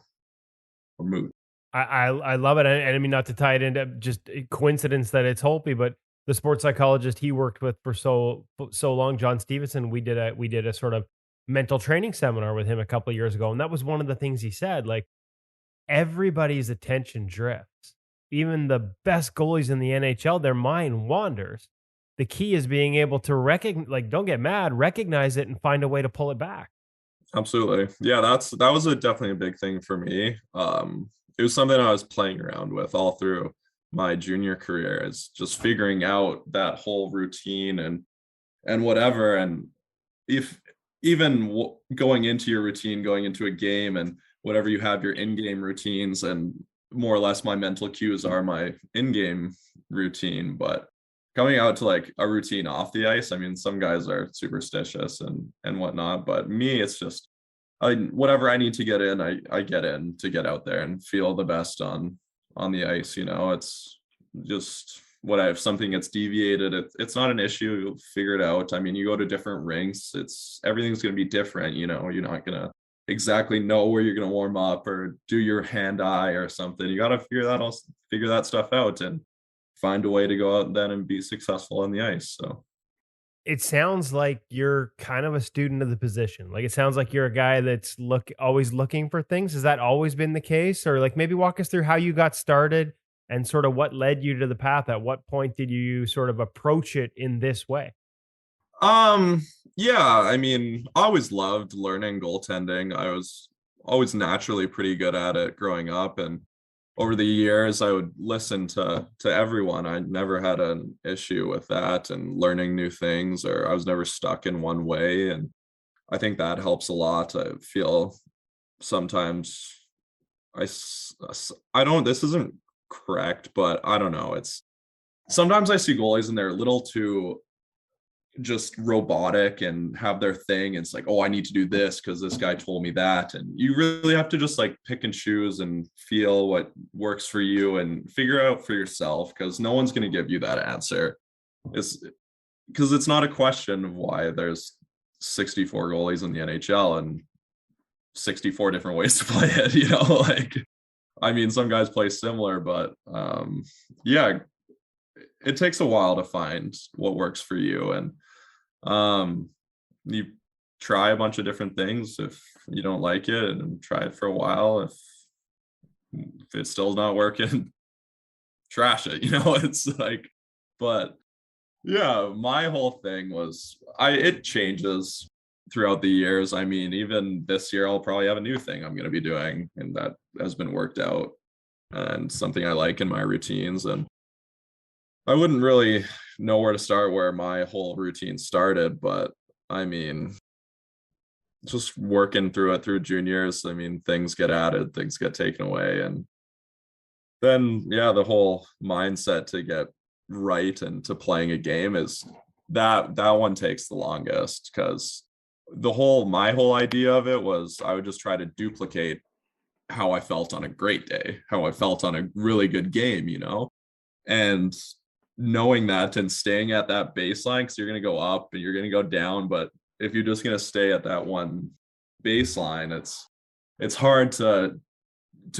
moot. I love it. And I mean, not to tie it into just a coincidence that it's Holtby, but the sports psychologist he worked with for so long, John Stevenson, we did a sort of mental training seminar with him a couple of years ago. And that was one of the things he said, like, everybody's attention drifts. Even the best goalies in the NHL, their mind wanders. The key is being able to don't get mad, recognize it and find a way to pull it back. Absolutely. Yeah, that was definitely a big thing for me. It was something I was playing around with all through my junior career, is just figuring out that whole routine and whatever. And if even going into your routine, going into a game and whatever, you have your in-game routines, and more or less my mental cues are my in-game routine. But coming out to like a routine off the ice, I mean, some guys are superstitious and whatnot, but me, it's just whatever I need to get in, I get in to get out there and feel the best on the ice. It's just if something gets deviated, it's not an issue. You'll figure it out. I mean, you go to different rinks, everything's going to be different. You're not going to exactly know where you're going to warm up or do your hand eye or something. You got to figure that stuff out and find a way to go out then and be successful on the ice. So it sounds like you're kind of a student of the position. Like, it sounds like you're a guy that's always looking for things. Has that always been the case? Or like, maybe walk us through how you got started and sort of what led you to the path. At what point did you sort of approach it in this way? Yeah, I mean, I always loved learning goaltending. I was always naturally pretty good at it growing up, and over the years I would listen to everyone. I never had an issue with that and learning new things, or I was never stuck in one way. And I think that helps a lot. I feel sometimes I don't, this isn't correct, but I don't know. Sometimes I see goalies and they're a little too just robotic and have their thing. And it's like, oh, I need to do this because this guy told me that. And you really have to just like pick and choose and feel what works for you and figure out for yourself, because no one's going to give you that answer. Because it's not a question of why there's 64 goalies in the NHL and 64 different ways to play it, like, I mean, some guys play similar, but yeah, it takes a while to find what works for you. And you try a bunch of different things. If you don't like it, and try it for a while. If it's still not working, trash it, it's like, but yeah, my whole thing was it changes throughout the years. I mean, even this year, I'll probably have a new thing I'm going to be doing, and that has been worked out and something I like in my routines. And I wouldn't really know where to start where my whole routine started, but I mean, just working through it through juniors, I mean, things get added, things get taken away. And then, yeah, the whole mindset to get right and to playing a game is that one takes the longest, because my whole idea of it was I would just try to duplicate how I felt on a great day, how I felt on a really good game, and knowing that and staying at that baseline, because you're going to go up and you're going to go down, but if you're just going to stay at that one baseline, it's hard to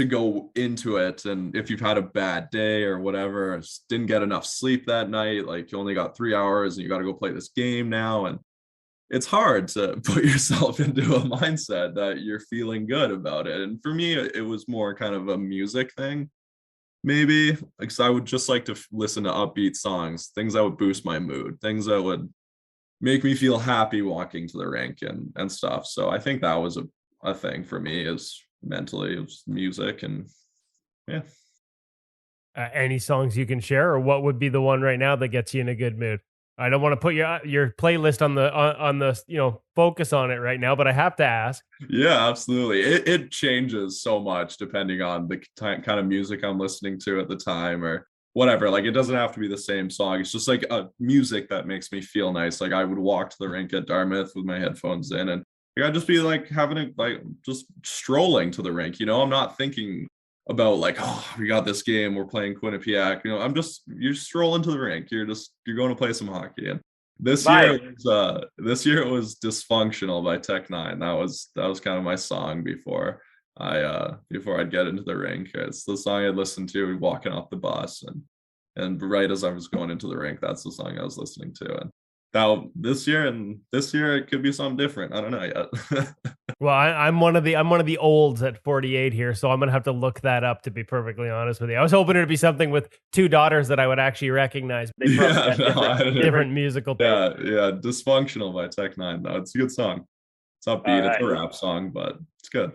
go into it. And if you've had a bad day or whatever, didn't get enough sleep that night, like you only got 3 hours and you got to go play this game now, and it's hard to put yourself into a mindset that you're feeling good about it. And for me, it was more kind of a music thing, maybe, because I would just like to listen to upbeat songs, things that would boost my mood, things that would make me feel happy walking to the rink and stuff. So I think that was a thing for me, is mentally, it was music. And yeah. Any songs you can share, or what would be the one right now that gets you in a good mood? I don't want to put your playlist on the focus on it right now, but I have to ask. Yeah, absolutely. It changes so much depending on the kind of music I'm listening to at the time or whatever. Like, it doesn't have to be the same song. It's just like a music that makes me feel nice. Like, I would walk to the rink at Dartmouth with my headphones in, and I'd just be like just strolling to the rink. I'm not thinking about like, oh, we got this game, we're playing Quinnipiac. You're strolling to the rink. You're going to play some hockey. And this year it was Dysfunctional by Tech Nine. That was kind of my song before I'd get into the rink. It's the song I'd listen to walking off the bus, and right as I was going into the rink, that's the song I was listening to. And now this year it could be something different. I don't know yet. Well, I'm one of the olds at 48 here, so I'm gonna have to look that up, to be perfectly honest with you. I was hoping it'd be something with two daughters that I would actually recognize. But they probably different musical taste. Yeah. Dysfunctional by Tech Nine. No, it's a good song. It's upbeat. It's a rap song, but it's good.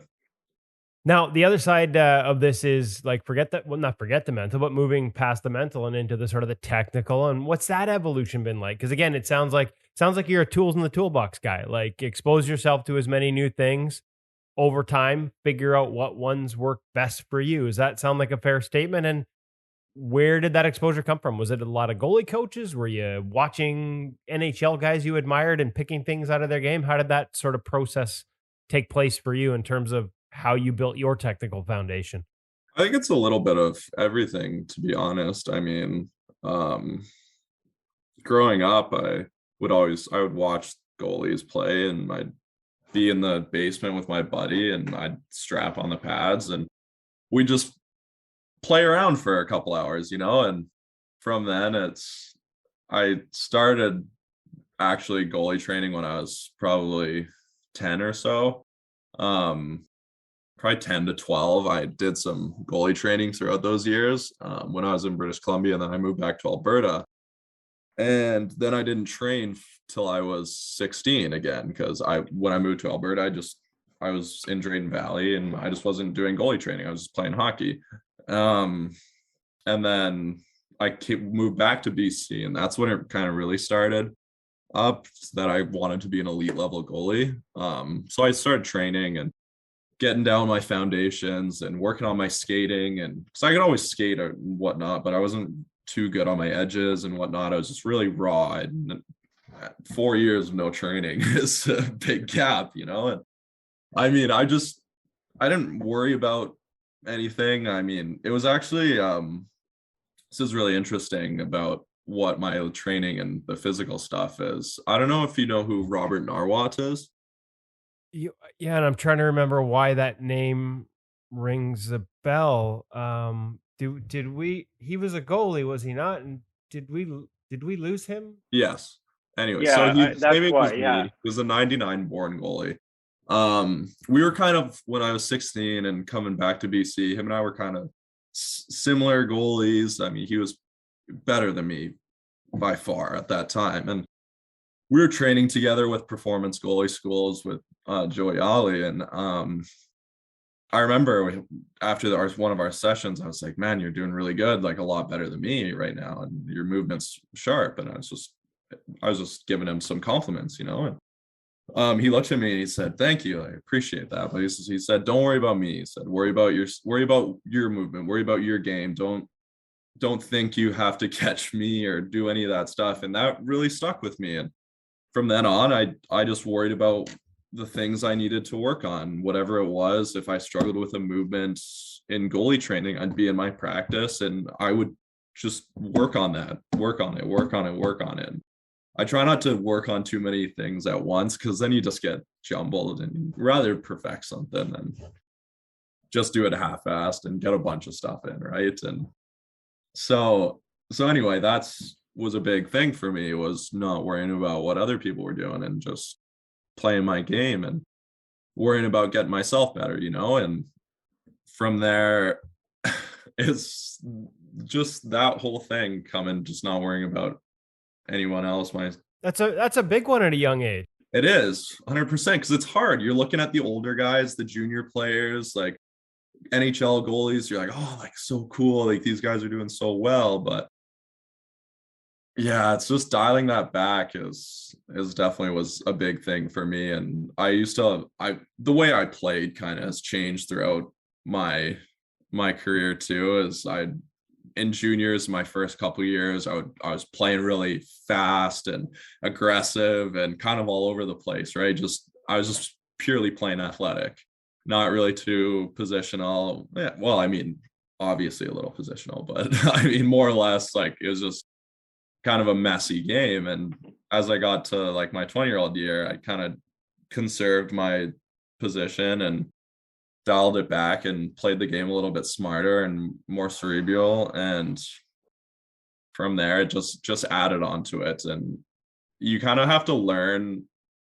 Now, the other side of this is like, not forget the mental, but moving past the mental and into the sort of the technical. And what's that evolution been like? Because again, it sounds like you're a tools in the toolbox guy. Like, expose yourself to as many new things over time, figure out what ones work best for you. Does that sound like a fair statement? And where did that exposure come from? Was it a lot of goalie coaches? Were you watching NHL guys you admired and picking things out of their game? How did that sort of process take place for you in terms of how you built your technical foundation? I think it's a little bit of everything, to be honest. I mean, growing up, I would watch goalies play, and I'd be in the basement with my buddy, and I'd strap on the pads, and we just play around for a couple hours, and from then I started actually goalie training when I was probably 10 or so. Probably 10 to 12. I did some goalie training throughout those years when I was in British Columbia, and then I moved back to Alberta. And then I didn't train till I was 16 again, because when I moved to Alberta, I was in Drayton Valley, and I just wasn't doing goalie training. I was just playing hockey. And then I moved back to BC, and that's when it kind of really started up, that I wanted to be an elite level goalie. So I started training and getting down my foundations and working on my skating, and because I could always skate and whatnot, but I wasn't too good on my edges and whatnot. I was just really raw. And 4 years of no training is a big gap, And I mean, I didn't worry about anything. I mean, it was actually this is really interesting about what my training and the physical stuff is. I don't know if you know who Robert Narwat is. Yeah, and I'm trying to remember why that name rings a bell. He was a goalie, was he not? And did we lose him? Yes. Anyway, yeah, so he was a 99 born goalie. We were kind of, when I was 16 and coming back to BC, him and I were kind of similar goalies. I mean, he was better than me by far at that time. And we were training together with performance goalie schools with Joey Ollie, and I remember after one of our sessions, I was like, man, you're doing really good, like a lot better than me right now. And your movement's sharp. And I was just giving him some compliments, and he looked at me and he said, thank you. I appreciate that. But he said, don't worry about me. He said, worry about your movement, worry about your game. Don't think you have to catch me or do any of that stuff. And that really stuck with me. And from then on, I just worried about the things I needed to work on, whatever it was. If I struggled with a movement in goalie training, I'd be in my practice and I would just work on that, work on it. I try not to work on too many things at once, because then you just get jumbled, and you'd rather perfect something than just do it half-assed and get a bunch of stuff in, right? And so anyway, was a big thing for me, was not worrying about what other people were doing and just playing my game and worrying about getting myself better, and from there it's just that whole thing coming, just not worrying about anyone else. That's a big one at a young age. It is 100%, because it's hard. You're looking at the older guys, the junior players, like NHL goalies. You're like, oh, like so cool. Like these guys are doing so well. But yeah, it's just dialing that back is definitely was a big thing for me. And the way I played kind of has changed throughout my career too. In juniors, my first couple years, I was playing really fast and aggressive and kind of all over the place, right? I was just purely playing athletic, not really too positional. Yeah, well, I mean, obviously a little positional, but I mean, more or less, like it was just kind of a messy game. And as I got to like my 20-year-old year, I kind of conserved my position and dialed it back and played the game a little bit smarter and more cerebral. And from there, it just added onto it. And you kind of have to learn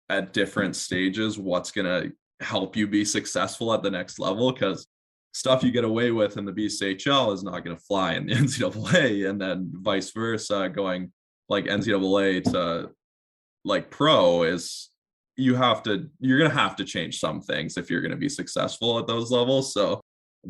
at different stages what's going to help you be successful at the next level, because stuff you get away with in the BCHL is not going to fly in the NCAA, and then vice versa, going like NCAA to like pro is you're going to have to change some things if you're going to be successful at those levels. So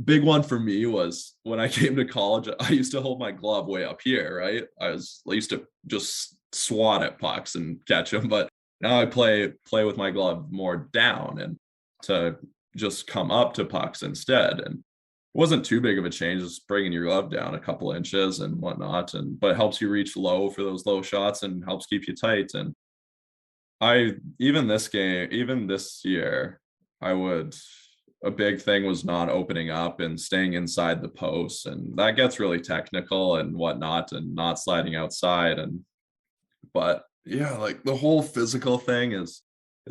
big one for me was when I came to college, I used to hold my glove way up here, right? I used to just swat at pucks and catch them, but now I play with my glove more down and to just come up to pucks instead. And it wasn't too big of a change, just bringing your glove down a couple inches and whatnot, but it helps you reach low for those low shots and helps keep you tight. And even this year, a big thing was not opening up and staying inside the posts, and that gets really technical and whatnot, and not sliding outside. But yeah, like the whole physical thing is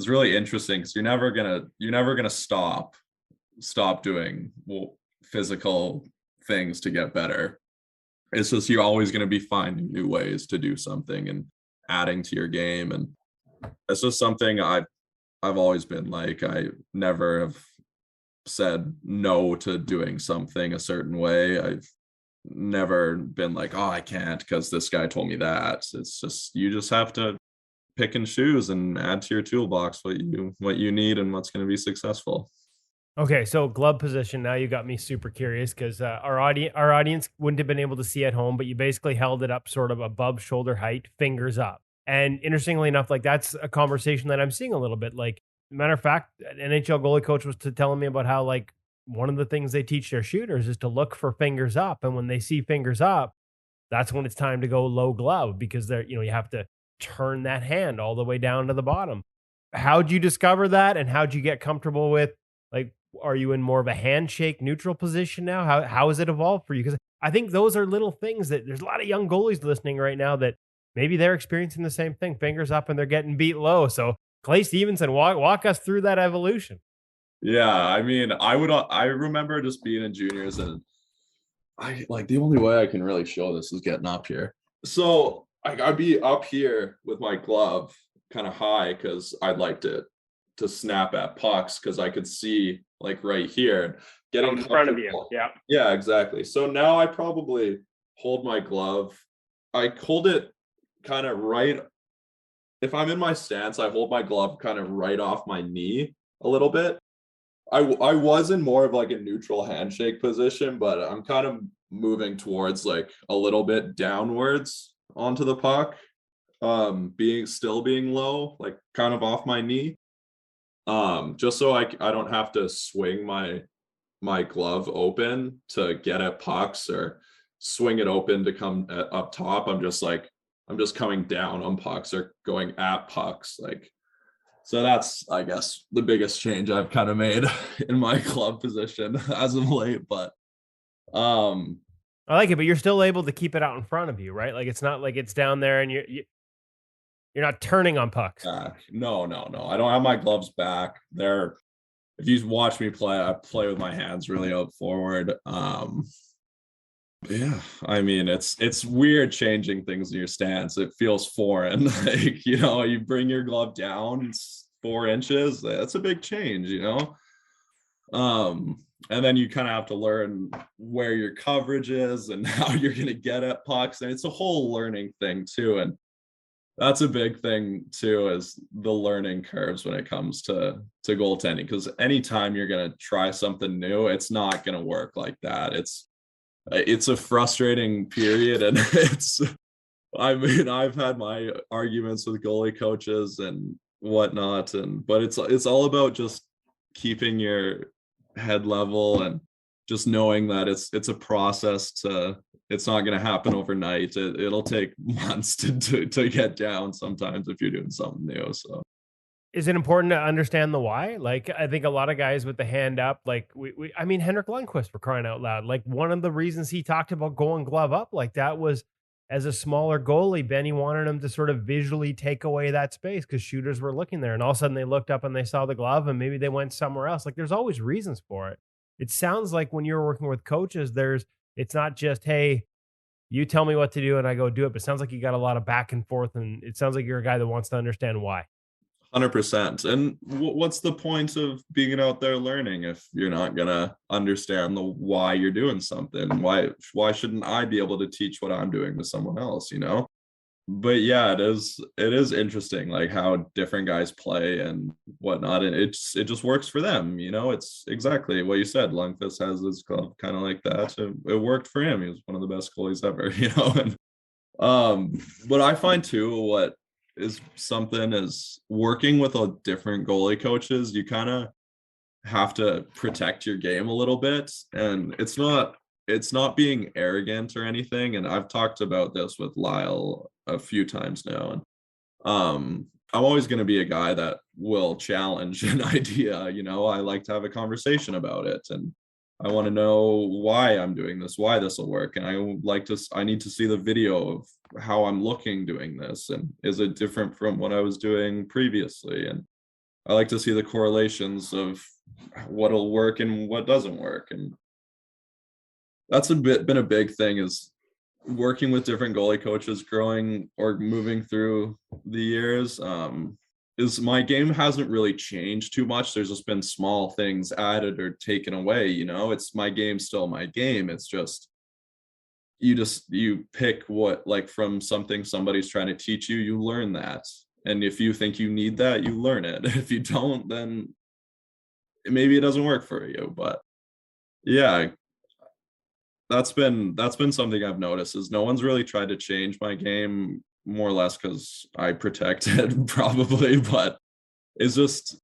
really interesting, because you're never gonna stop doing physical things to get better. It's just you're always gonna be finding new ways to do something and adding to your game. And it's just something I've always been like, I never have said no to doing something a certain way. I've never been like, oh, I can't because this guy told me that. It's just, you just have to pick and choose and add to your toolbox what you need and what's going to be successful. Okay, so glove position. Now you got me super curious, because our audience wouldn't have been able to see at home, but you basically held it up sort of above shoulder height, fingers up. And interestingly enough, like that's a conversation that I'm seeing a little bit. Like, matter of fact, an NHL goalie coach was telling me about how like one of the things they teach their shooters is to look for fingers up, and when they see fingers up, that's when it's time to go low glove, because you have to turn that hand all the way down to the bottom. How'd you discover that, and how'd you get comfortable with, like, are you in more of a handshake neutral position now? How has it evolved for you? Because I think those are little things that there's a lot of young goalies listening right now that maybe they're experiencing the same thing, fingers up, and they're getting beat low. So Clay Stevenson, walk us through that evolution. Yeah, I mean, I remember just being in juniors, and I like, the only way I can really show this is getting up here. So I'd be up here with my glove kind of high, because I'd like to snap at pucks, because I could see like right here, getting in front of you. Yeah, exactly. So now I probably hold my glove. I hold it kind of right. If I'm in my stance, I hold my glove kind of right off my knee a little bit. I was in more of like a neutral handshake position, but I'm kind of moving towards like a little bit downwards onto the puck, being low, like kind of off my knee, just so I don't have to swing my glove open to get at pucks or swing it open to come up top. I'm just coming down on pucks or going at pucks, like. So that's, I guess, the biggest change I've kind of made in my club position as of late. But I like it, but you're still able to keep it out in front of you, right? Like it's not like it's down there and you're not turning on pucks. No. I don't have my gloves back. They're, if you watch me play, I play with my hands really out forward. Yeah, I mean, it's weird changing things in your stance. It feels foreign. Like, you bring your glove down, it's 4 inches. That's a big change, and then you kind of have to learn where your coverage is and how you're going to get at pucks. And it's a whole learning thing too. And that's a big thing too, is the learning curves when it comes to goaltending. Because anytime you're going to try something new, it's not going to work like that. It's a frustrating period, and I've had my arguments with goalie coaches and whatnot, but it's all about just keeping your head level and just knowing that it's a process. It's not going to happen overnight. It'll take months to get down sometimes if you're doing something new. So is it important to understand the why? Like, I think a lot of guys with the hand up, like I mean, Henrik Lundqvist, for crying out loud. Like, one of the reasons he talked about going glove up like that was, as a smaller goalie, Benny wanted him to sort of visually take away that space because shooters were looking there. And all of a sudden they looked up and they saw the glove and maybe they went somewhere else. Like, there's always reasons for it. It sounds like when you're working with coaches, it's not just, hey, you tell me what to do and I go do it. But it sounds like you got a lot of back and forth, and it sounds like you're a guy that wants to understand why. 100%. And what's the point of being out there learning if you're not gonna understand the why you're doing something? Why shouldn't I be able to teach what I'm doing to someone else? But yeah, it is interesting, like how different guys play and whatnot, and it just works for them. It's exactly what you said. Lundqvist has his club kind of like that. It worked for him. He was one of the best goalies ever. And but I find too, what is something is working with a different goalie coaches, you kind of have to protect your game a little bit, and it's not being arrogant or anything. And I've talked about this with Lyle a few times now, and I'm always going to be a guy that will challenge an idea. I like to have a conversation about it, and I want to know why I'm doing this, why this will work. And I need to see the video of how I'm looking doing this. And is it different from what I was doing previously? And I like to see the correlations of what'll work and what doesn't work. And that's been a big thing, is working with different goalie coaches, growing or moving through the years. Is my game hasn't really changed too much. There's just been small things added or taken away. It's my game, still my game. It's just you pick what, like, from something somebody's trying to teach you, you learn that. And if you think you need that, you learn it. If you don't, then maybe it doesn't work for you. But yeah, that's been something I've noticed, is no one's really tried to change my game, more or less because I protect it probably. But it's just,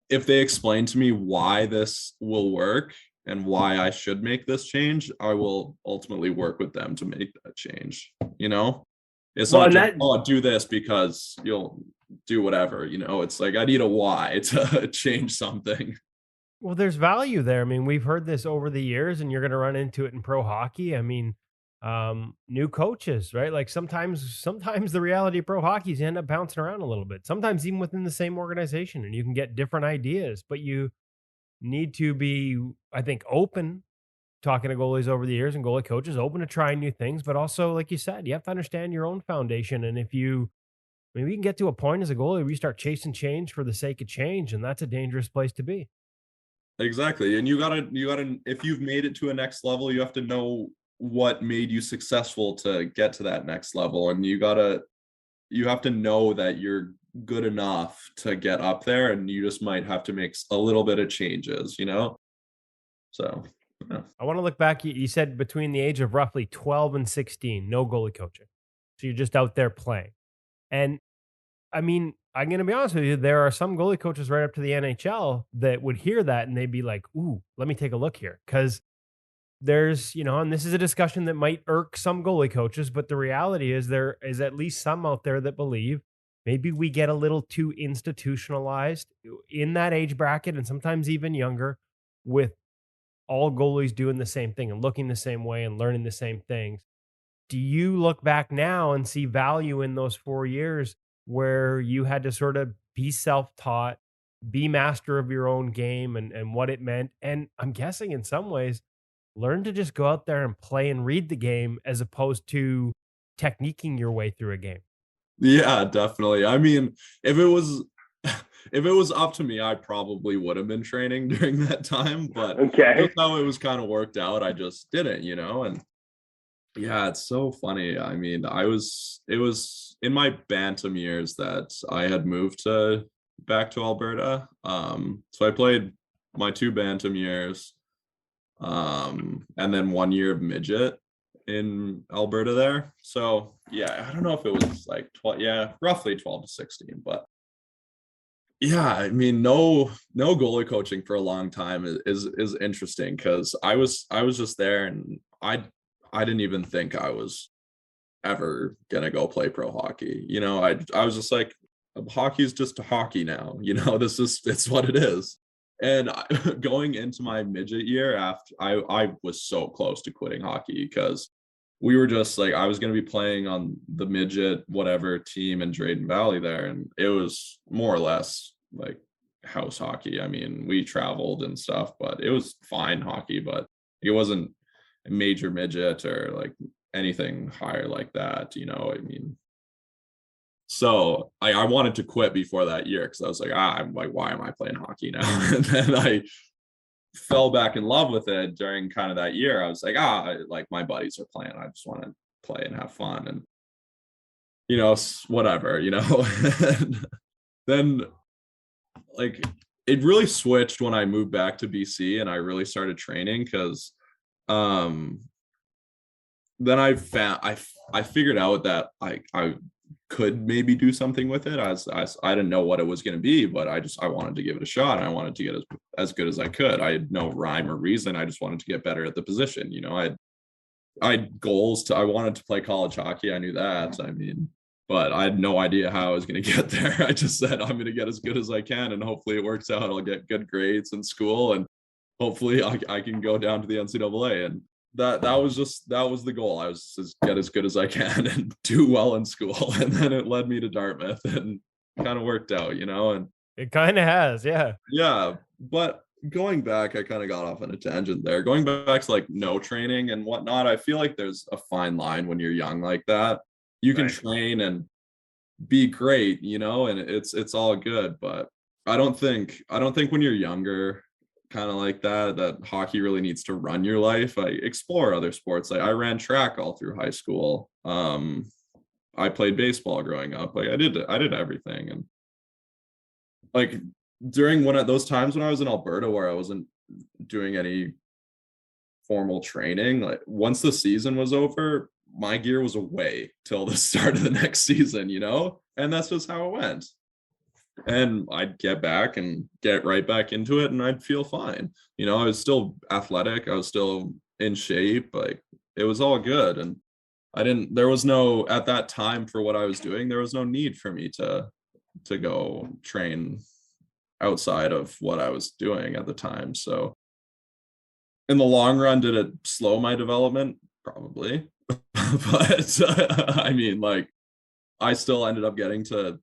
if they explain to me why this will work and why I should make this change, I will ultimately work with them to make that change. It's not just, do this because you'll do whatever. It's like, I need a why to change something. Well, there's value there. I mean, we've heard this over the years, and you're going to run into it in pro hockey. I mean, new coaches, right? Like sometimes the reality of pro hockey is you end up bouncing around a little bit, sometimes even within the same organization, and you can get different ideas, but you need to be, I think, open, talking to goalies over the years and goalie coaches, open to trying new things. But also, like you said, you have to understand your own foundation. And if you can get to a point as a goalie where you start chasing change for the sake of change, and that's a dangerous place to be. Exactly. And you gotta, if you've made it to a next level, you have to know what made you successful to get to that next level. And you have to know that you're good enough to get up there, and you just might have to make a little bit of changes, So, yeah. I want to look back. You said between the age of roughly 12 and 16, no goalie coaching. So you're just out there playing. And I mean, I'm going to be honest with you, there are some goalie coaches right up to the NHL that would hear that and they'd be like, ooh, let me take a look here. Because there's, and this is a discussion that might irk some goalie coaches, but the reality is there is at least some out there that believe maybe we get a little too institutionalized in that age bracket and sometimes even younger, with all goalies doing the same thing and looking the same way and learning the same things. Do you look back now and see value in those 4 years where you had to sort of be self-taught, be master of your own game and what it meant? And I'm guessing in some ways, learn to just go out there and play and read the game as opposed to techniquing your way through a game. Yeah, definitely. I mean, if it was up to me, I probably would have been training during that time, but just how it was kind of worked out, I just didn't, and yeah, it's so funny. I mean, it was in my bantam years that I had moved back to Alberta. So I played my 2 bantam years, and then 1 year of midget in Alberta there. So yeah, I don't know if it was like 12, roughly 12 to 16, but yeah, I mean, no goalie coaching for a long time is interesting, because I was just there, and I didn't even think I was ever gonna go play pro hockey. I was just like, hockey is just hockey now. It's what it is. And going into my midget year, after I was so close to quitting hockey, because we were just like, I was going to be playing on the midget whatever team in Drayton Valley there, and it was more or less like house hockey. I mean, we traveled and stuff, but it was fine hockey, but it wasn't a major midget or like anything higher like that. I mean, so I wanted to quit before that year, because I was like, I'm like, why am I playing hockey now? And then I fell back in love with it during kind of that year. I was like, like my buddies are playing, I just want to play and have fun, and whatever. And then like it really switched when I moved back to BC and I really started training, because then I figured out that I could maybe do something with it. I didn't know what it was going to be, but I wanted to give it a shot. I wanted to get as good as I could. I had no rhyme or reason. I just wanted to get better at the position. I had goals I wanted to play college hockey. I knew that. I mean, but I had no idea how I was going to get there. I just said, I'm going to get as good as I can, and hopefully it works out. I'll get good grades in school, and hopefully I can go down to the NCAA. And that was the goal. I was just get as good as I can and do well in school. And then it led me to Dartmouth, and kind of worked out, and it kind of has. Yeah. But going back, I kind of got off on a tangent there. Going back to like no training and whatnot, I feel like there's a fine line when you're young like that. You can train and be great, and it's all good. But I don't think when you're younger, kind of like that hockey really needs to run your life. I explore other sports. Like I ran track all through high school. I played baseball growing up. Like I did everything. And like during those times when I was in Alberta where I wasn't doing any formal training, like once the season was over, my gear was away till the start of the next season, and that's just how it went. And I'd get back and get right back into it, and I'd feel fine. I was still athletic. I was still in shape. Like it was all good. And there was no, at that time for what I was doing, there was no need for me to go train outside of what I was doing at the time. So in the long run, did it slow my development? Probably. But I mean, like I still ended up getting to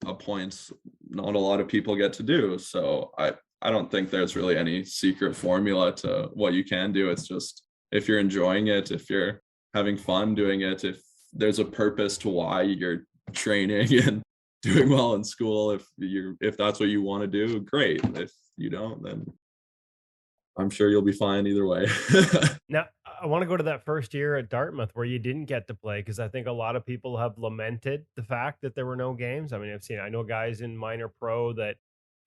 a point not a lot of people get to do. So I don't think there's really any secret formula to what you can do. It's just if you're enjoying it, if you're having fun doing it, if there's a purpose to why you're training and doing well in school, if that's what you want to do, great. If you don't, then I'm sure you'll be fine either way. Now, I want to go to that first year at Dartmouth where you didn't get to play, because I think a lot of people have lamented the fact that there were no games. I mean, I know guys in minor pro that,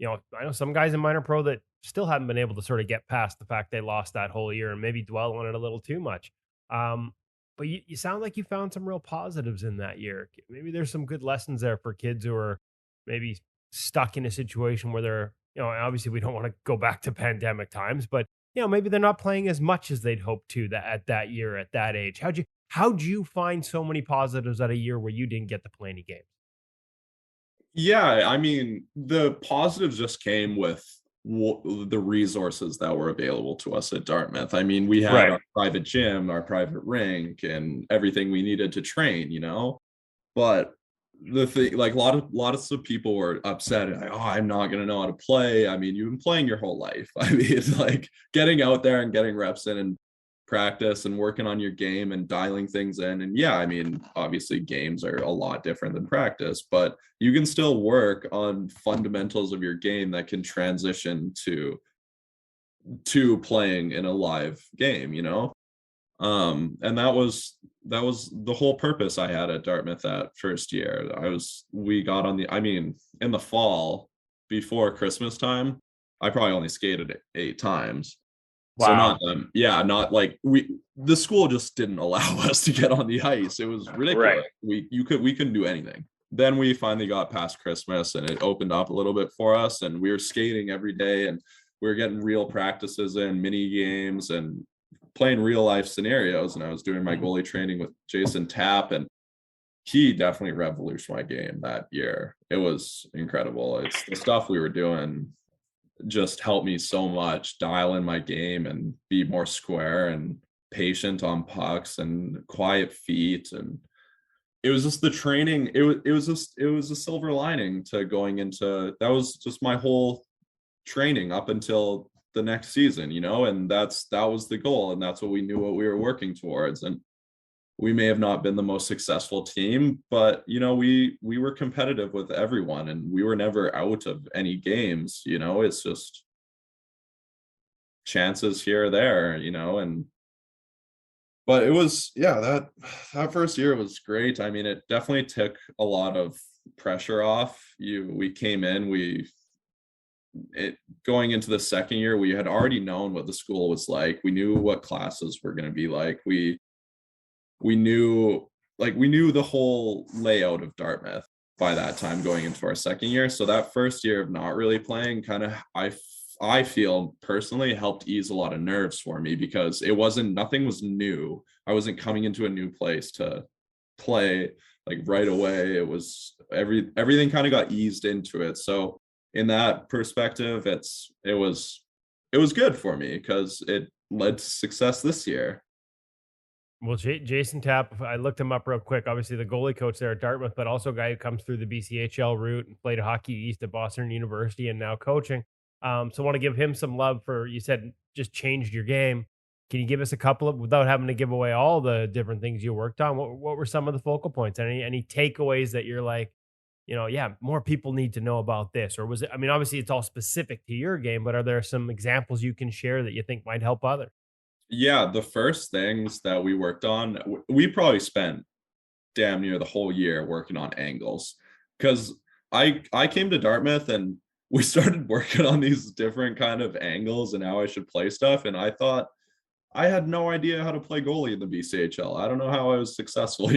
I know some guys in minor pro that still haven't been able to sort of get past the fact they lost that whole year and maybe dwell on it a little too much. But you sound like you found some real positives in that year. Maybe there's some good lessons there for kids who are maybe stuck in a situation where they're, obviously we don't want to go back to pandemic times, but maybe they're not playing as much as they'd hoped to at that year, at that age. How'd you find so many positives at a year where you didn't get to play any games? Yeah, I mean, the positives just came with the resources that were available to us at Dartmouth. I mean, we had our private gym, our private rink, and everything we needed to train, But the thing, like lots of people were upset, like, oh, I'm not gonna know how to play. I mean, you've been playing your whole life. I mean, it's like getting out there and getting reps in and practice and working on your game and dialing things in. And yeah, I mean, obviously games are a lot different than practice, but you can still work on fundamentals of your game that can transition to playing in a live game, and that was the whole purpose I had at Dartmouth that first year. We got on in the fall before Christmas time, I probably only skated 8 times. Wow. So not like the school just didn't allow us to get on the ice. It was ridiculous. Right. We couldn't do anything. Then we finally got past Christmas and it opened up a little bit for us, and we were skating every day and we were getting real practices and mini games and playing real life scenarios. And I was doing my goalie training with Jason Tapp, and he definitely revolutionized my game that year. It was incredible. It's the stuff we were doing just helped me so much dial in my game and be more square and patient on pucks and quiet feet. And it was just the training. It was a silver lining to going into, that was just my whole training up until the next season, and that was the goal, and that's what we knew what we were working towards. And we may have not been the most successful team, but we were competitive with everyone and we were never out of any games. It's just chances here or there, and but it was, that first year was great. I mean, it definitely took a lot of pressure off. We came in, going into the second year, we had already known what the school was like. We knew what classes were going to be like. We knew the whole layout of Dartmouth by that time going into our second year. So that first year of not really playing kind of, I feel personally helped ease a lot of nerves for me, because nothing was new. I wasn't coming into a new place to play like right away. It was everything kind of got eased into it. So in that perspective, it was good for me because it led to success this year. Well, Jason Tapp, I looked him up real quick. Obviously, the goalie coach there at Dartmouth, but also a guy who comes through the BCHL route and played hockey east at Boston University and now coaching. So I want to give him some love for, you said, just changed your game. Can you give us a couple of, without having to give away all the different things you worked on, what were some of the focal points? Any takeaways that you're like, more people need to know about this? Or was it, obviously it's all specific to your game, but are there some examples you can share that you think might help others? Yeah, the first things that we worked on, we probably spent damn near the whole year working on angles, because I came to Dartmouth and we started working on these different kind of angles and how I should play stuff. And I thought I had no idea how to play goalie in the BCHL. I don't know how I was successful,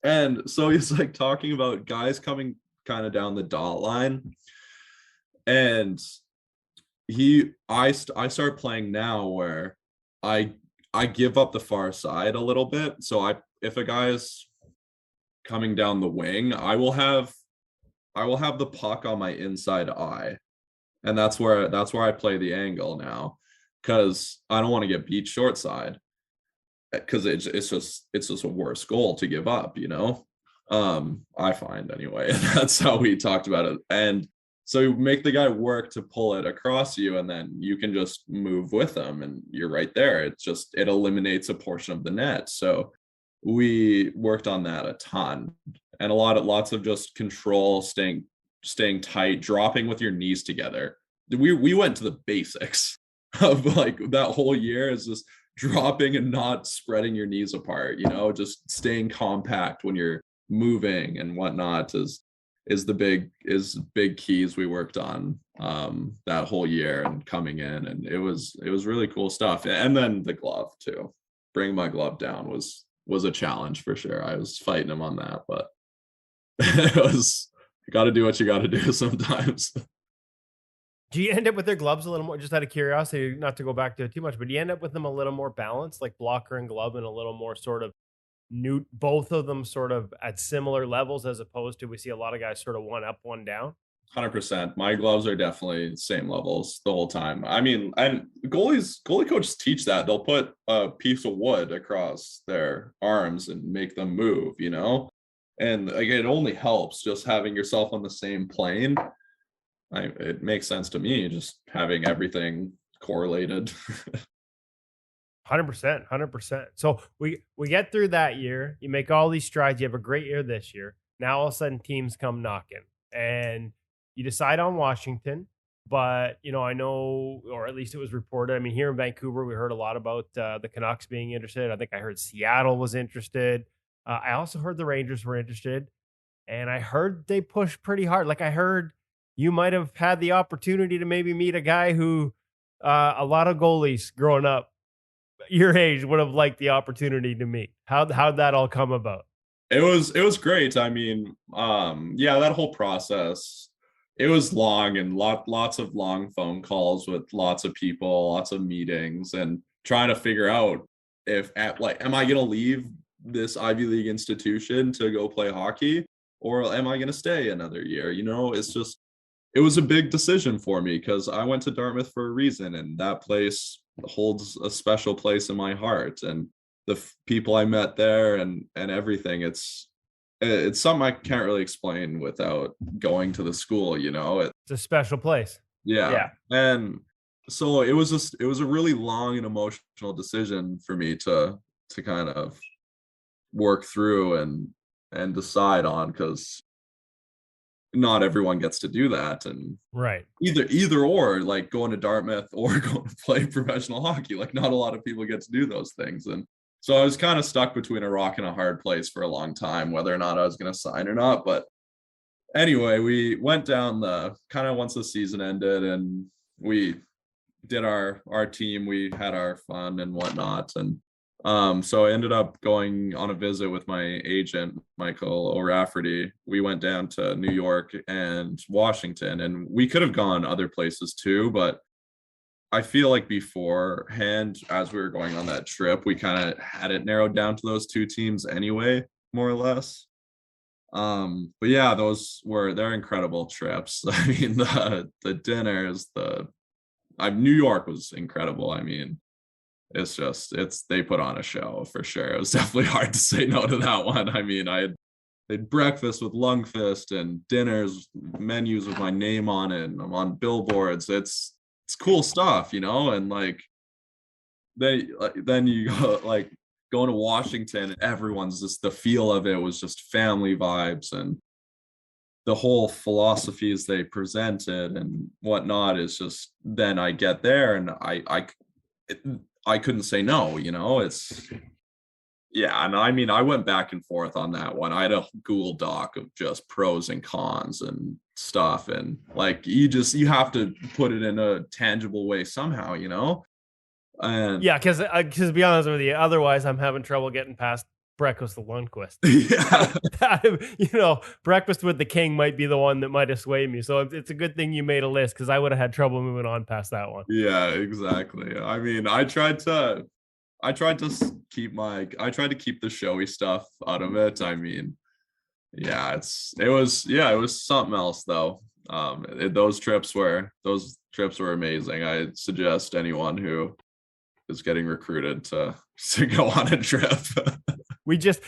And so he's like talking about guys coming kind of down the dot line. And I start playing now where I give up the far side a little bit. So if a guy is coming down the wing, I will have the puck on my inside eye. And that's where I play the angle now, because I don't want to get beat short side, because it's just a worse goal to give up, I find anyway. That's how we talked about it. And so you make the guy work to pull it across you, and then you can just move with them and you're right there. It eliminates a portion of the net. So we worked on that a ton, and lots of just control, staying tight, dropping with your knees together. We went to the basics. of like that whole year is just dropping and not spreading your knees apart, just staying compact when you're moving and whatnot is big keys we worked on that whole year and coming in, and it was really cool stuff. And then the glove too, bringing my glove down was a challenge for sure. I was fighting him on that, but it was, you got to do what you got to do sometimes. Do you end up with their gloves a little more, just out of curiosity, not to go back to it too much, but do you end up with them a little more balanced, like blocker and glove, and a little more sort of new, both of them sort of at similar levels, as opposed to we see a lot of guys sort of one up, one down? 100%. My gloves are definitely same levels the whole time. I mean, and goalie coaches teach that. They'll put a piece of wood across their arms and make them move, and like, it only helps just having yourself on the same plane. It makes sense to me, just having everything correlated. 100%. So we get through that year. You make all these strides. You have a great year this year. Now all of a sudden teams come knocking, and you decide on Washington. But I know, or at least it was reported. I mean, here in Vancouver, we heard a lot about the Canucks being interested. I think I heard Seattle was interested. I also heard the Rangers were interested, and I heard they pushed pretty hard. Like, I heard you might have had the opportunity to maybe meet a guy who a lot of goalies growing up your age would have liked the opportunity to meet. How'd that all come about? It was great. I mean, that whole process, it was long, and lots of long phone calls with lots of people, lots of meetings, and trying to figure out am I going to leave this Ivy League institution to go play hockey, or am I going to stay another year? It was a big decision for me, because I went to Dartmouth for a reason, and that place holds a special place in my heart, and the people I met there and everything. It's something I can't really explain without going to the school. It's a special place. Yeah. And so it was a really long and emotional decision for me to kind of work through and decide on, because not everyone gets to do that. And right, either or, like going to Dartmouth or going to play professional hockey, like not a lot of people get to do those things. And so I was kind of stuck between a rock and a hard place for a long time, whether or not I was going to sign or not. But anyway, we went down once the season ended, and we did our team, we had our fun and whatnot. And so I ended up going on a visit with my agent, Michael O'Rafferty. We went down to New York and Washington, and we could have gone other places too, but I feel like beforehand, as we were going on that trip, we kind of had it narrowed down to those two teams anyway, more or less. But yeah, they're incredible trips. I mean, the dinners, New York was incredible. I mean, they put on a show for sure. It was definitely hard to say no to that one. I mean, I had breakfast with Lundqvist and dinners, menus with my name on it, and I'm on billboards. It's cool stuff, and like then you go, like going to Washington, everyone's just, the feel of it was just family vibes, and the whole philosophies they presented and whatnot is just, then I get there and I couldn't say no, and I mean, I went back and forth on that one. I had a Google Doc of just pros and cons and stuff, and like you have to put it in a tangible way somehow, And yeah, because to be honest with you, otherwise I'm having trouble getting past breakfast with Lundqvist. Yeah. Breakfast with the King might be the one that might have swayed me. So it's a good thing you made a list, because I would have had trouble moving on past that one. Yeah, exactly. I mean, I tried to keep the showy stuff out of it. I mean, yeah, it was something else though. Those trips were amazing. I suggest anyone who is getting recruited to go on a trip. We just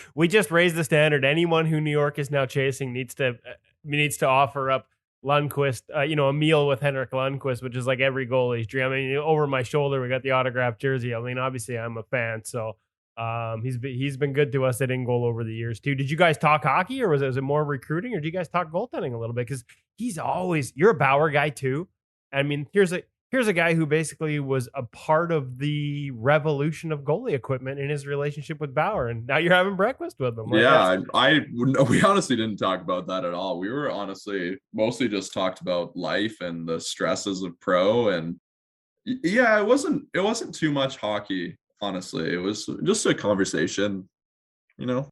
raised the standard. Anyone who New York is now chasing needs to offer up Lundqvist, a meal with Henrik Lundqvist, which is like every goalie's dream. I mean, over my shoulder, we got the autographed jersey. I mean, obviously I'm a fan, so he's been good to us at InGoal over the years too. Did you guys talk hockey, or was it more recruiting, or did you guys talk goaltending a little bit? Because you're a Bauer guy too. I mean, here's Here's a guy who basically was a part of the revolution of goalie equipment in his relationship with Bauer, and now you're having breakfast with him. Like, Yeah, we honestly didn't talk about that at all. We were honestly mostly just talked about life and the stresses of pro, and yeah, it wasn't too much hockey, honestly. It was just a conversation, you know.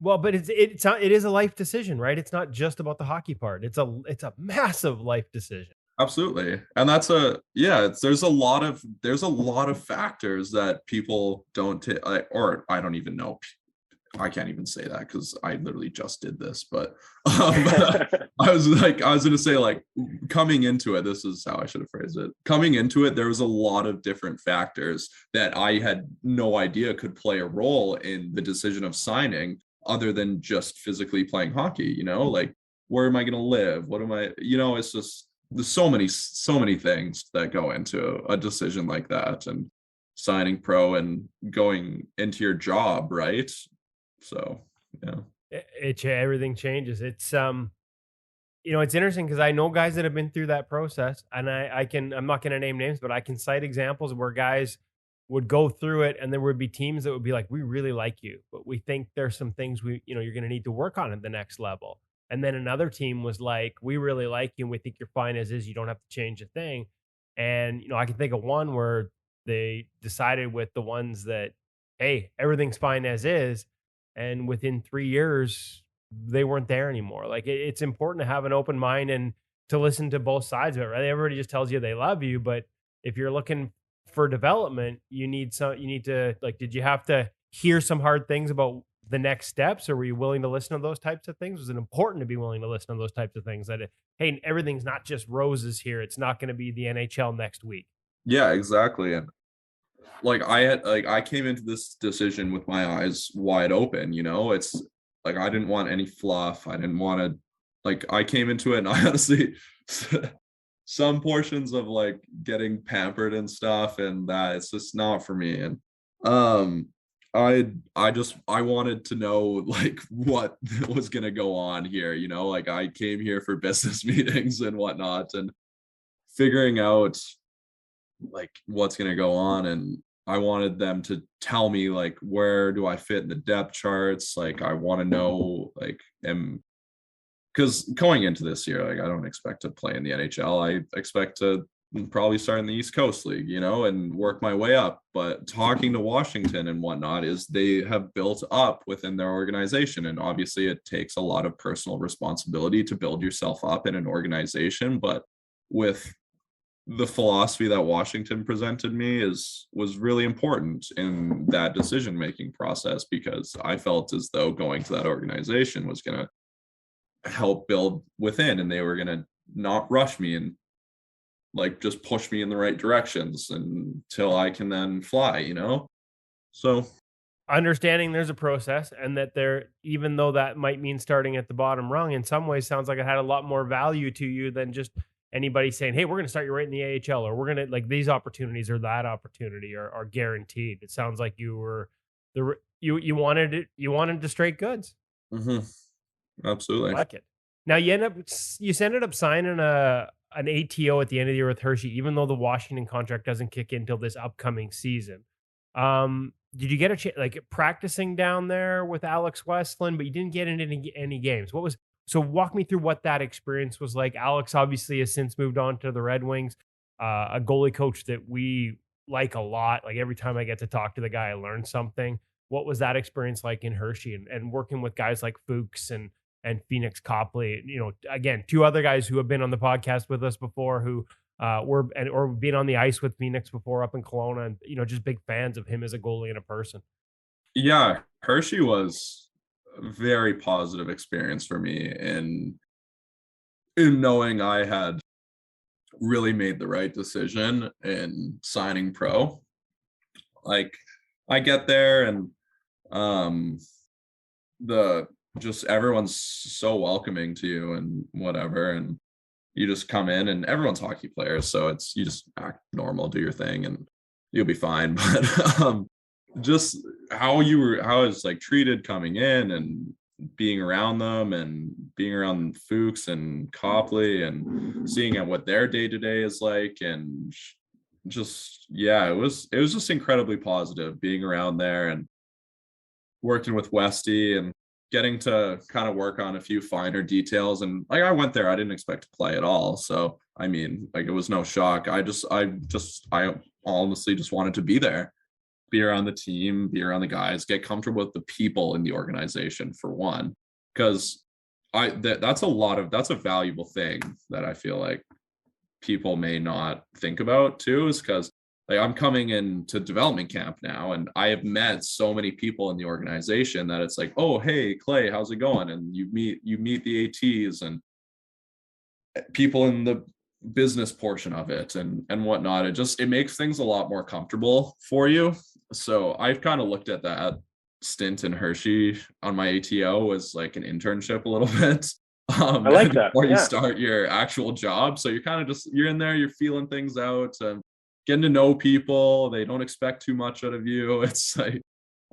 well, but it is a life decision, right? It's not just about the hockey part. It's a massive life decision. Absolutely. And that's there's a lot of factors that people don't take, or I don't even know. I can't even say that because I literally just did this, but I was going to say, like, coming into it, this is how I should have phrased it. Coming into it, there was a lot of different factors that I had no idea could play a role in the decision of signing, other than just physically playing hockey, like, where am I going to live? What am I, it's just, there's so many things that go into a decision like that, and signing pro and going into your job, right? So yeah. Everything changes. It's it's interesting because I know guys that have been through that process, and I'm not going to name names, but I can cite examples where guys would go through it, and there would be teams that would be like, we really like you, but we think there's some things you're going to need to work on at the next level. And then another team was like, we really like you and we think you're fine as is. You don't have to change a thing. And, I can think of one where they decided with the ones that, hey, everything's fine as is. And within 3 years, they weren't there anymore. Like, it's important to have an open mind and to listen to both sides of it, right? Everybody just tells you they love you. But if you're looking for development, you need to, like, did you have to hear some hard things about the next steps, or were you willing to listen to those types of things? Was it important to be willing to listen to those types of things, that hey, everything's not just roses here, it's not going to be the NHL next week? Yeah, exactly. And I came into this decision with my eyes wide open. It's like, I didn't want any fluff. I didn't want to, like, I came into it and I honestly some portions of, like, getting pampered and stuff, and that it's just not for me. And I wanted to know, like, what was going to go on here, like, I came here for business meetings and whatnot, and figuring out, like, what's going to go on. And I wanted them to tell me, like, where do I fit in the depth charts? Like, I want to know, like, because going into this year, like, I don't expect to play in the NHL. I expect to probably start in the East Coast League, and work my way up. But talking to Washington and whatnot, is they have built up within their organization. And obviously it takes a lot of personal responsibility to build yourself up in an organization. But with the philosophy that Washington presented me was really important in that decision-making process, because I felt as though going to that organization was going to help build within, and they were going to not rush me and, like, just push me in the right directions until I can then fly, So Understanding there's a process, and that even though that might mean starting at the bottom rung, in some ways sounds like it had a lot more value to you than just anybody saying, hey, we're going to start you right in the AHL, or we're going to, like, these opportunities or that opportunity are guaranteed. It sounds like you you wanted the straight goods. Mm-hmm. Absolutely. I like it. Now you ended up signing an ATO at the end of the year with Hershey, even though the Washington contract doesn't kick in until this upcoming season. Did you get a chance, like, practicing down there with Alex Westland, but you didn't get into any games? So walk me through what that experience was like. Alex obviously has since moved on to the Red Wings, a goalie coach that we like a lot. Like, every time I get to talk to the guy, I learn something. What was that experience like in Hershey, and working with guys like Fuchs and Phoenix Copley? Again, two other guys who have been on the podcast with us before, who or been on the ice with Phoenix before up in Kelowna, and just big fans of him as a goalie and a person. Yeah, Hershey was a very positive experience for me in knowing I had really made the right decision in signing pro. Like, I get there, and everyone's so welcoming to you and whatever, and you just come in, and everyone's hockey players, so you just act normal, do your thing, and you'll be fine. But just how I was, like, treated coming in, and being around them and being around Fuchs and Copley and seeing what their day-to-day is like, and just, yeah, it was just incredibly positive being around there and working with Westy and getting to kind of work on a few finer details. And like, I went there, I didn't expect to play at all. So, I mean, like, it was no shock. I honestly just wanted to be there, be around the team, be around the guys, get comfortable with the people in the organization for one, because that's a valuable thing that I feel like people may not think about too, is because like, I'm coming into development camp now, and I have met so many people in the organization that it's like, oh, hey, Clay, how's it going? And you meet the ATs and people in the business portion of it and whatnot. It makes things a lot more comfortable for you. So I've kind of looked at that stint in Hershey on my ATO as like an internship a little bit. I like that. Before you start your actual job. So you're kind of you're in there, you're feeling things out and getting to know people. They don't expect too much out of you. It's like,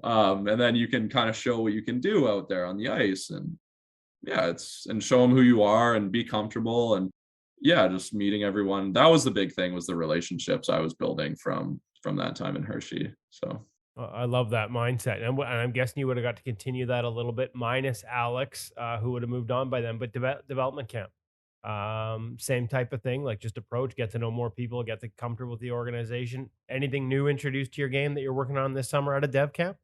and then you can kind of show what you can do out there on the ice, and yeah, and show them who you are and be comfortable. And yeah, just meeting everyone. That was the big thing, was the relationships I was building from that time in Hershey. So I love that mindset. And I'm guessing you would have got to continue that a little bit, minus Alex, who would have moved on by then. But development camp, same type of thing, like just approach, get to know more people, get to comfortable with the organization. Anything new introduced to your game that you're working on this summer at a dev camp?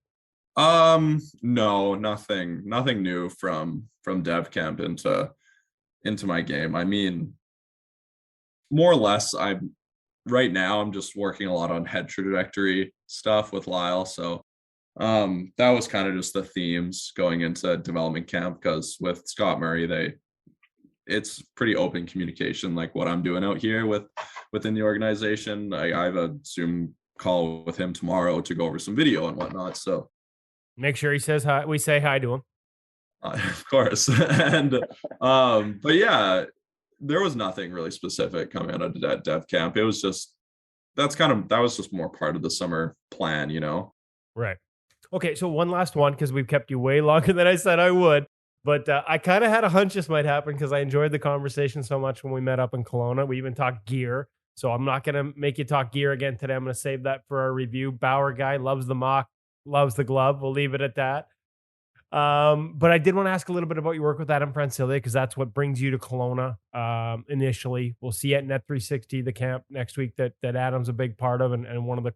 No, nothing new from dev camp into my game. I mean, more or less, right now I'm just working a lot on head trajectory stuff with Lyle. So that was kind of just the themes going into development camp, because with Scott Murray, it's pretty open communication, like what I'm doing out here within the organization. I have a Zoom call with him tomorrow to go over some video and whatnot. So make sure he says hi. We say hi to him. Of course. And but yeah, there was nothing really specific coming out of that dev camp. It was just that was just more part of the summer plan, you know? Right. Okay, so one last one, because we've kept you way longer than I said I would. But I kind of had a hunch this might happen, because I enjoyed the conversation so much when we met up in Kelowna. We even talked gear. So I'm not going to make you talk gear again today. I'm going to save that for our review. Bauer guy, loves the Mach, loves the glove. We'll leave it at that. But I did want to ask a little bit about your work with Adam Francilia, because that's what brings you to Kelowna initially. We'll see you at Net 360, the camp next week that Adam's a big part of and one of the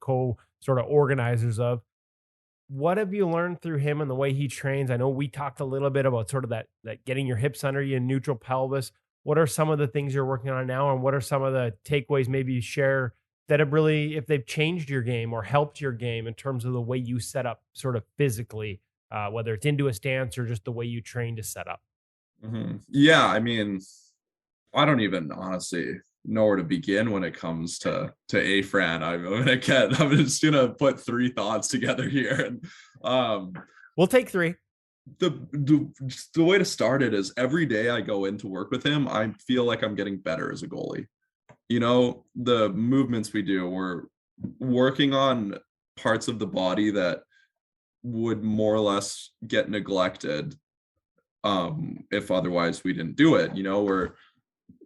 sort of organizers of. What have you learned through him and the way he trains? I know we talked a little bit about sort of that getting your hips under you, neutral pelvis. What are some of the things you're working on now, and what are some of the takeaways maybe you share that have really, if they've changed your game or helped your game in terms of the way you set up sort of physically, whether it's into a stance or just the way you train to set up? Mm-hmm. Yeah, I mean, I don't even honestly know where to begin when it comes to A-Fran. I'm just gonna put three thoughts together here. And we'll take three. The way to start it is, every day I go in to work with him, I feel like I'm getting better as a goalie. You know, the movements we do, we're working on parts of the body that would more or less get neglected if otherwise we didn't do it. You know, we're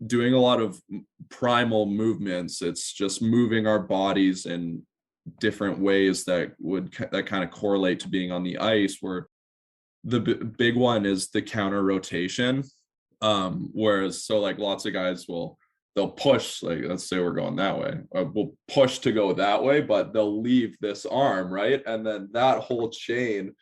doing a lot of primal movements. It's just moving our bodies in different ways that kind of correlate to being on the ice, where the big one is the counter rotation. Whereas, so like lots of guys they'll push, like let's say we're going that way, we'll push to go that way, but they'll leave this arm, right? And then that whole chain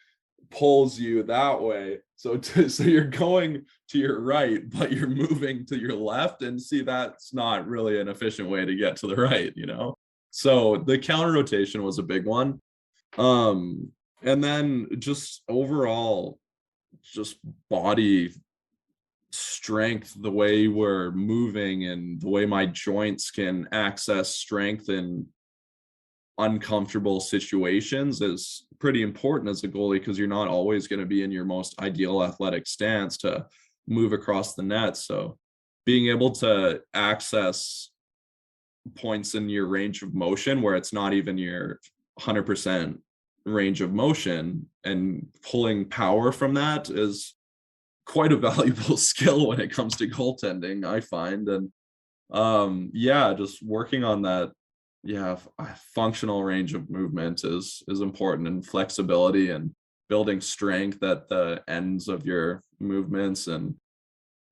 pulls you that way. So you're going to your right, but you're moving to your left, and see, that's not really an efficient way to get to the right, you know? So the counter rotation was a big one. And then just overall, just body strength, the way we're moving and the way my joints can access strength in uncomfortable situations is pretty important as a goalie, because you're not always going to be in your most ideal athletic stance to move across the net. So being able to access points in your range of motion where it's not even your 100% range of motion, and pulling power from that is quite a valuable skill when it comes to goaltending, I find. And just working on that, functional range of movement is important, and flexibility and building strength at the ends of your movements, and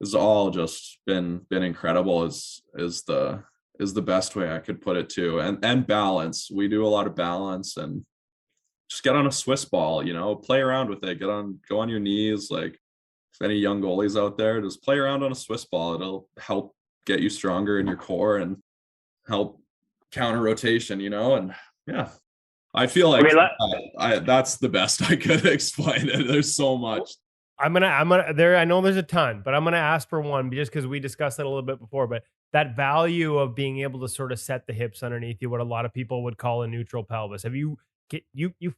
it's all just been incredible is the best way I could put it too. And balance. We do a lot of balance, and just get on a Swiss ball, play around with it, go on your knees. Like, if any young goalies out there, just play around on a Swiss ball. It'll help get you stronger in your core and help counter rotation, and yeah, I feel like that's the best I could explain it. There's so much. I'm gonna there. I know there's a ton, but I'm gonna ask for one just because we discussed it a little bit before. But that value of being able to sort of set the hips underneath you, what a lot of people would call a neutral pelvis. Have you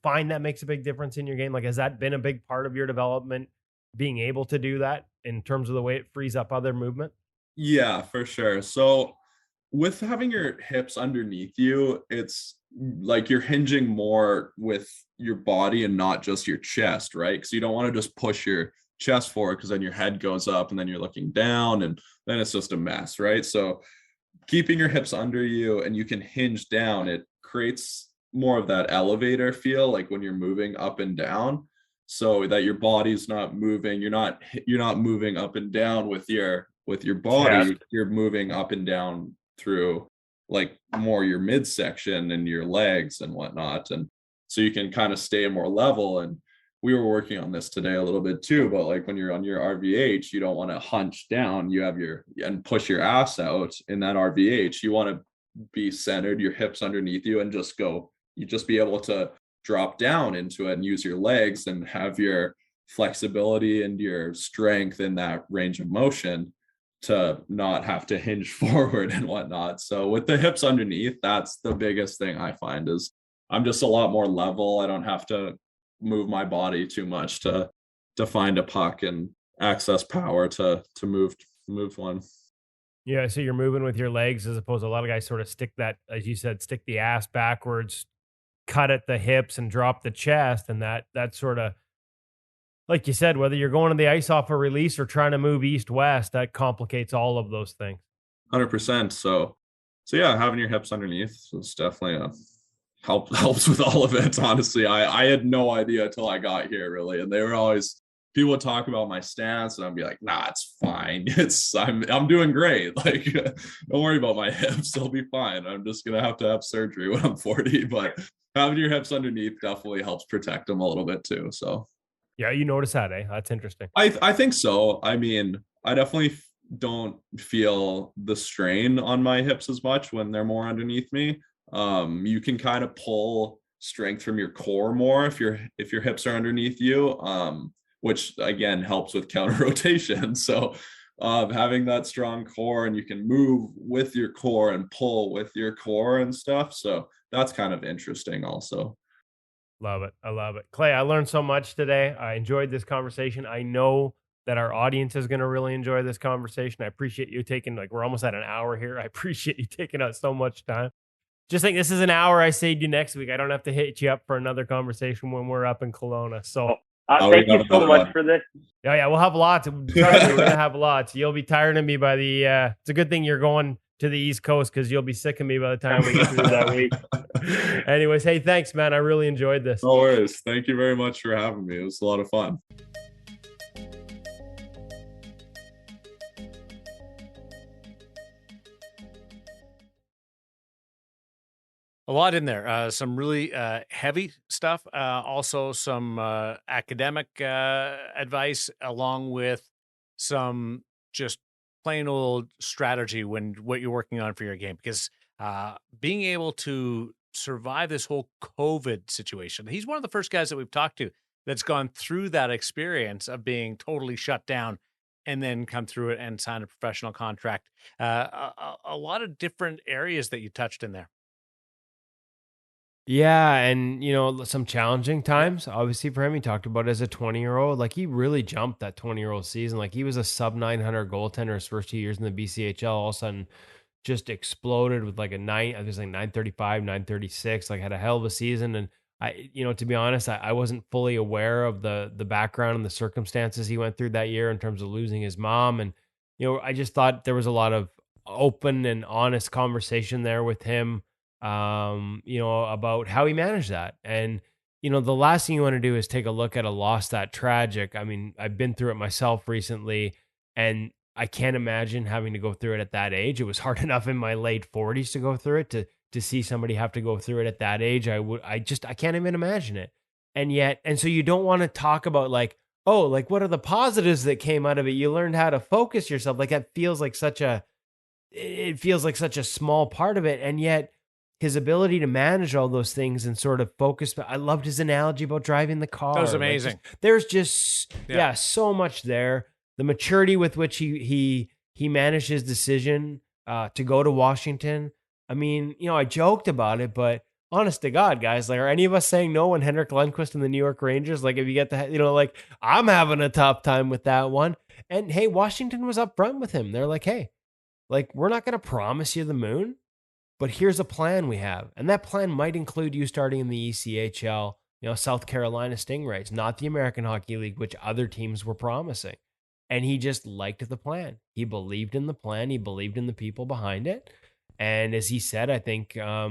find that makes a big difference in your game? Like, has that been a big part of your development, being able to do that in terms of the way it frees up other movement? Yeah, for sure. So with having your hips underneath you, it's like you're hinging more with your body and not just your chest, right? Because you don't want to just push your chest forward, because then your head goes up and then you're looking down, and then it's just a mess, right? So keeping your hips under you and you can hinge down, it creates more of that elevator feel, like when you're moving up and down, so that your body's not moving. You're not moving up and down with your body. You're moving up and down through like more your midsection and your legs and whatnot, and so you can kind of stay more level. And we were working on this today a little bit too, but like when you're on your RVH, you don't want to hunch down. You have and push your ass out in that RVH. You want to be centered, your hips underneath you, and just be able to drop down into it and use your legs and have your flexibility and your strength in that range of motion to not have to hinge forward and whatnot. So with the hips underneath, that's the biggest thing I find, is I'm just a lot more level. I don't have to move my body too much to find a puck and access power to move one. Yeah, so you're moving with your legs, as opposed to a lot of guys sort of stick that, as you said, stick the ass backwards, cut at the hips and drop the chest. And that sort of, like you said, whether you're going to the ice off a release or trying to move east-west, that complicates all of those things. 100%. So yeah, having your hips underneath is definitely helps with all of it. Honestly, I had no idea until I got here, really. And people would talk about my stance, and I'd be like, nah, it's fine. I'm doing great. Like, don't worry about my hips. They'll be fine. I'm just going to have surgery when I'm 40, but having your hips underneath definitely helps protect them a little bit too. So yeah, you notice that, eh? That's interesting. I think so. I mean, I definitely don't feel the strain on my hips as much when they're more underneath me. You can kind of pull strength from your core more if your hips are underneath you, which again helps with counter rotation. So having that strong core, and you can move with your core and pull with your core and stuff. So that's kind of interesting also. Love it. I love it. Clay, I learned so much today. I enjoyed this conversation. I know that our audience is going to really enjoy this conversation. I appreciate you taking, we're almost at an hour here. I appreciate you taking out so much time. Just think, this is an hour I saved you next week. I don't have to hit you up for another conversation when we're up in Kelowna. So thank you so much for this. Yeah, we'll have lots. We're going to have lots. You'll be tired of me by the, it's a good thing you're going to the East Coast, because you'll be sick of me by the time we get through that week. Anyways, hey, thanks, man. I really enjoyed this. No worries. Thank you very much for having me. It was a lot of fun. A lot in there. Some really heavy stuff. Also some academic advice, along with some just plain old strategy when what you're working on for your game. Because being able to survive this whole COVID situation, he's one of the first guys that we've talked to that's gone through that experience of being totally shut down and then come through it and sign a professional contract. A lot of different areas that you touched in there. Yeah, and some challenging times, obviously, for him. He talked about it as a 20-year-old. Like, he really jumped that 20-year-old season. Like, he was a sub 900 goaltender his first 2 years in the BCHL. All of a sudden, just exploded with like a 935, 936. Like, had a hell of a season, and To be honest, I wasn't fully aware of the background and the circumstances he went through that year in terms of losing his mom. And, I just thought there was a lot of open and honest conversation there with him, about how he managed that. And, the last thing you want to do is take a look at a loss that tragic. I mean, I've been through it myself recently, and I can't imagine having to go through it at that age. It was hard enough in my late 40s to go through it. To see somebody have to go through it at that age, I can't even imagine it. And so you don't want to talk about like, oh, like what are the positives that came out of it? You learned how to focus yourself. Like that feels like such a small part of it. And yet his ability to manage all those things and sort of focus. I loved his analogy about driving the car. That was amazing. There's just so much there. The maturity with which he managed his decision to go to Washington. I mean, I joked about it, but honest to God, guys, like, are any of us saying no when Henrik Lundqvist and the New York Rangers? Like, if you get the, I'm having a tough time with that one. And hey, Washington was upfront with him. They're like, hey, like, we're not going to promise you the moon, but here's a plan we have. And that plan might include you starting in the ECHL, South Carolina Stingrays, not the American Hockey League, which other teams were promising. And he just liked the plan. He believed in the plan. He believed in the people behind it. And as he said, I think, I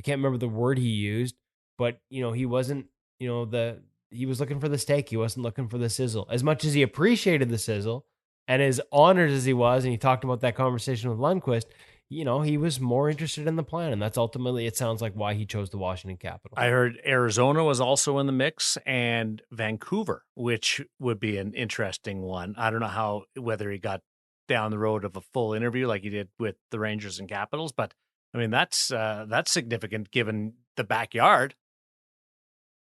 can't remember the word he used, but, he wasn't, he was looking for the steak. He wasn't looking for the sizzle. As much as he appreciated the sizzle and as honored as he was, and he talked about that conversation with Lundqvist, he was more interested in the plan. And that's ultimately, it sounds like, why he chose the Washington Capitals. I heard Arizona was also in the mix and Vancouver, which would be an interesting one. I don't know whether he got down the road of a full interview like he did with the Rangers and Capitals, but I mean, that's significant given the backyard.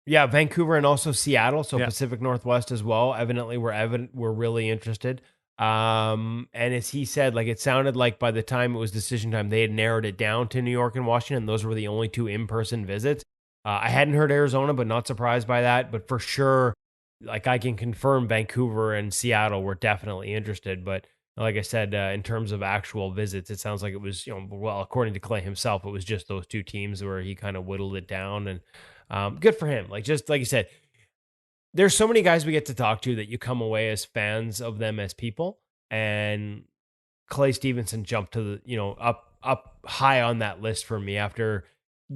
Yeah, Vancouver and also Seattle, so Pacific Northwest as well. Evidently, we're really interested. And as he said, like, it sounded like by the time it was decision time, they had narrowed it down to New York and Washington. Those were the only two in-person visits. I hadn't heard Arizona, but not surprised by that. But for sure, like, I can confirm Vancouver and Seattle were definitely interested. But like I said, in terms of actual visits, it sounds like it was, according to Clay himself, it was just those two teams where he kind of whittled it down. And good for him. Like, just like you said, there's so many guys we get to talk to that you come away as fans of them as people. And Clay Stevenson jumped to the, up high on that list for me after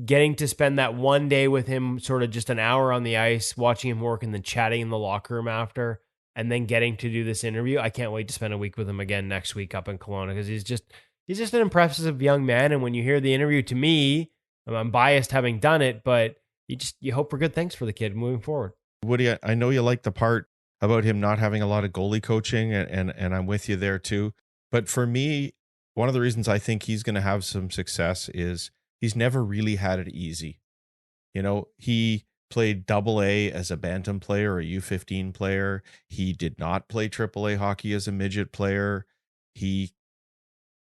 getting to spend that one day with him, sort of just an hour on the ice, watching him work and then chatting in the locker room after, and then getting to do this interview. I can't wait to spend a week with him again next week up in Kelowna, because he's just an impressive young man. And when you hear the interview, to me, I'm biased having done it, but you hope for good things for the kid moving forward. Woody, I know you like the part about him not having a lot of goalie coaching, and I'm with you there too. But for me, one of the reasons I think he's going to have some success is he's never really had it easy. He played AA as a bantam player, a U15 player. He did not play AAA hockey as a midget player. He,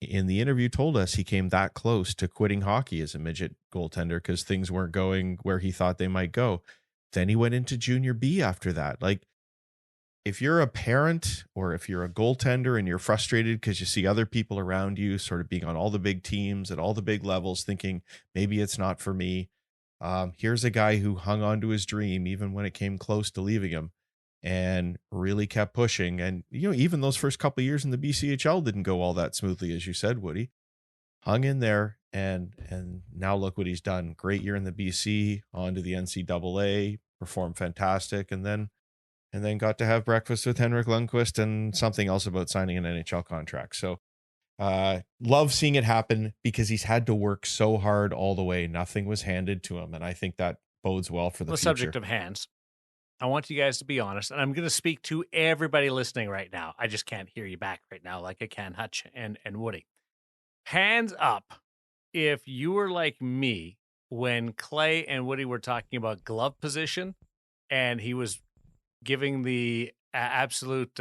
in the interview, told us he came that close to quitting hockey as a midget goaltender because things weren't going where he thought they might go. Then he went into junior B after that. Like, if you're a parent or if you're a goaltender and you're frustrated because you see other people around you sort of being on all the big teams at all the big levels, thinking maybe it's not for me, here's a guy who hung on to his dream even when it came close to leaving him and really kept pushing. And, even those first couple of years in the BCHL didn't go all that smoothly, as you said, Woody. Hung in there, and now look what he's done. Great year in the BC, on to the NCAA, performed fantastic, and then got to have breakfast with Henrik Lundqvist and something else about signing an NHL contract. So love seeing it happen because he's had to work so hard all the way. Nothing was handed to him, and I think that bodes well for the future. Subject of hands, I want you guys to be honest, and I'm going to speak to everybody listening right now. I just can't hear you back right now like I can Hutch and Woody. Hands up if you were like me when Clay and Woody were talking about glove position and he was giving the absolute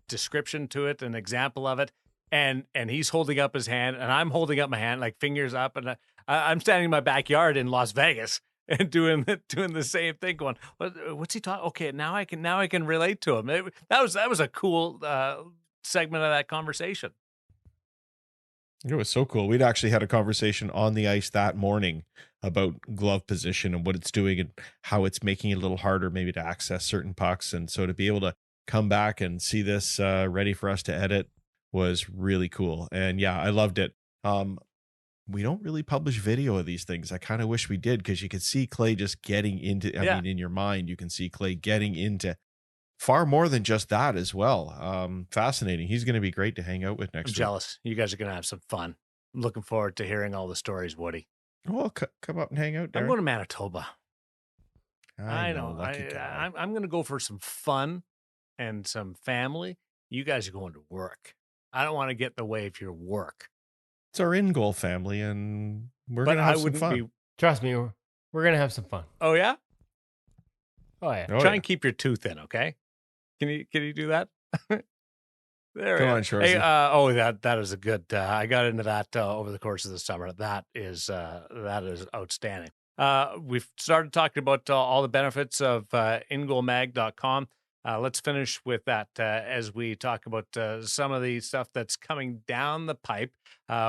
description to it, an example of it, and he's holding up his hand and I'm holding up my hand, like fingers up, and I'm standing in my backyard in Las Vegas and doing the same thing, going, what's he talking? Okay, now I can relate to him. That was a cool segment of that conversation. It was so cool. We'd actually had a conversation on the ice that morning about glove position and what it's doing and how it's making it a little harder maybe to access certain pucks. And so to be able to come back and see this ready for us to edit was really cool. And yeah, I loved it. We don't really publish video of these things. I kind of wish we did, because you could see Clay just getting into, I mean, in your mind, you can see Clay getting into far more than just that as well. Fascinating. He's going to be great to hang out with next week. Jealous. You guys are going to have some fun. I'm looking forward to hearing all the stories, Woody. Well, come up and hang out, Darren. I'm going to Manitoba. I know. Lucky guy. I'm going to go for some fun and some family. You guys are going to work. I don't want to get in the way of your work. It's our InGoal family, and we're going to have some fun. Trust me, we're going to have some fun. Oh, yeah? Oh, yeah. Try and keep your tooth in, okay? Can you do that? There. Come on, Shorzy. Hey, that is a good. I got into that over the course of the summer. That is outstanding. We've started talking about all the benefits of InGoalMag.com. Let's finish with that as we talk about some of the stuff that's coming down the pipe.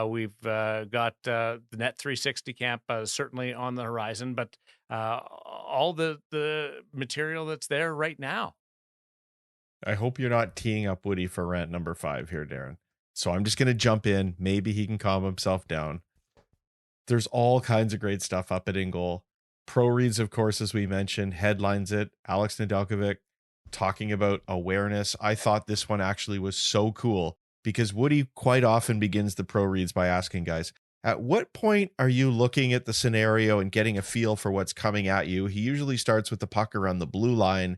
We've got the Net 360 camp certainly on the horizon, but all the material that's there right now. I hope you're not teeing up Woody for rant number 5 here, Darren. So I'm just going to jump in. Maybe he can calm himself down. There's all kinds of great stuff up at InGoal. Pro reads, of course, as we mentioned, headlines it. Alex Nedeljkovic talking about awareness. I thought this one actually was so cool, because Woody quite often begins the pro reads by asking guys, at what point are you looking at the scenario and getting a feel for what's coming at you? He usually starts with the puck around the blue line.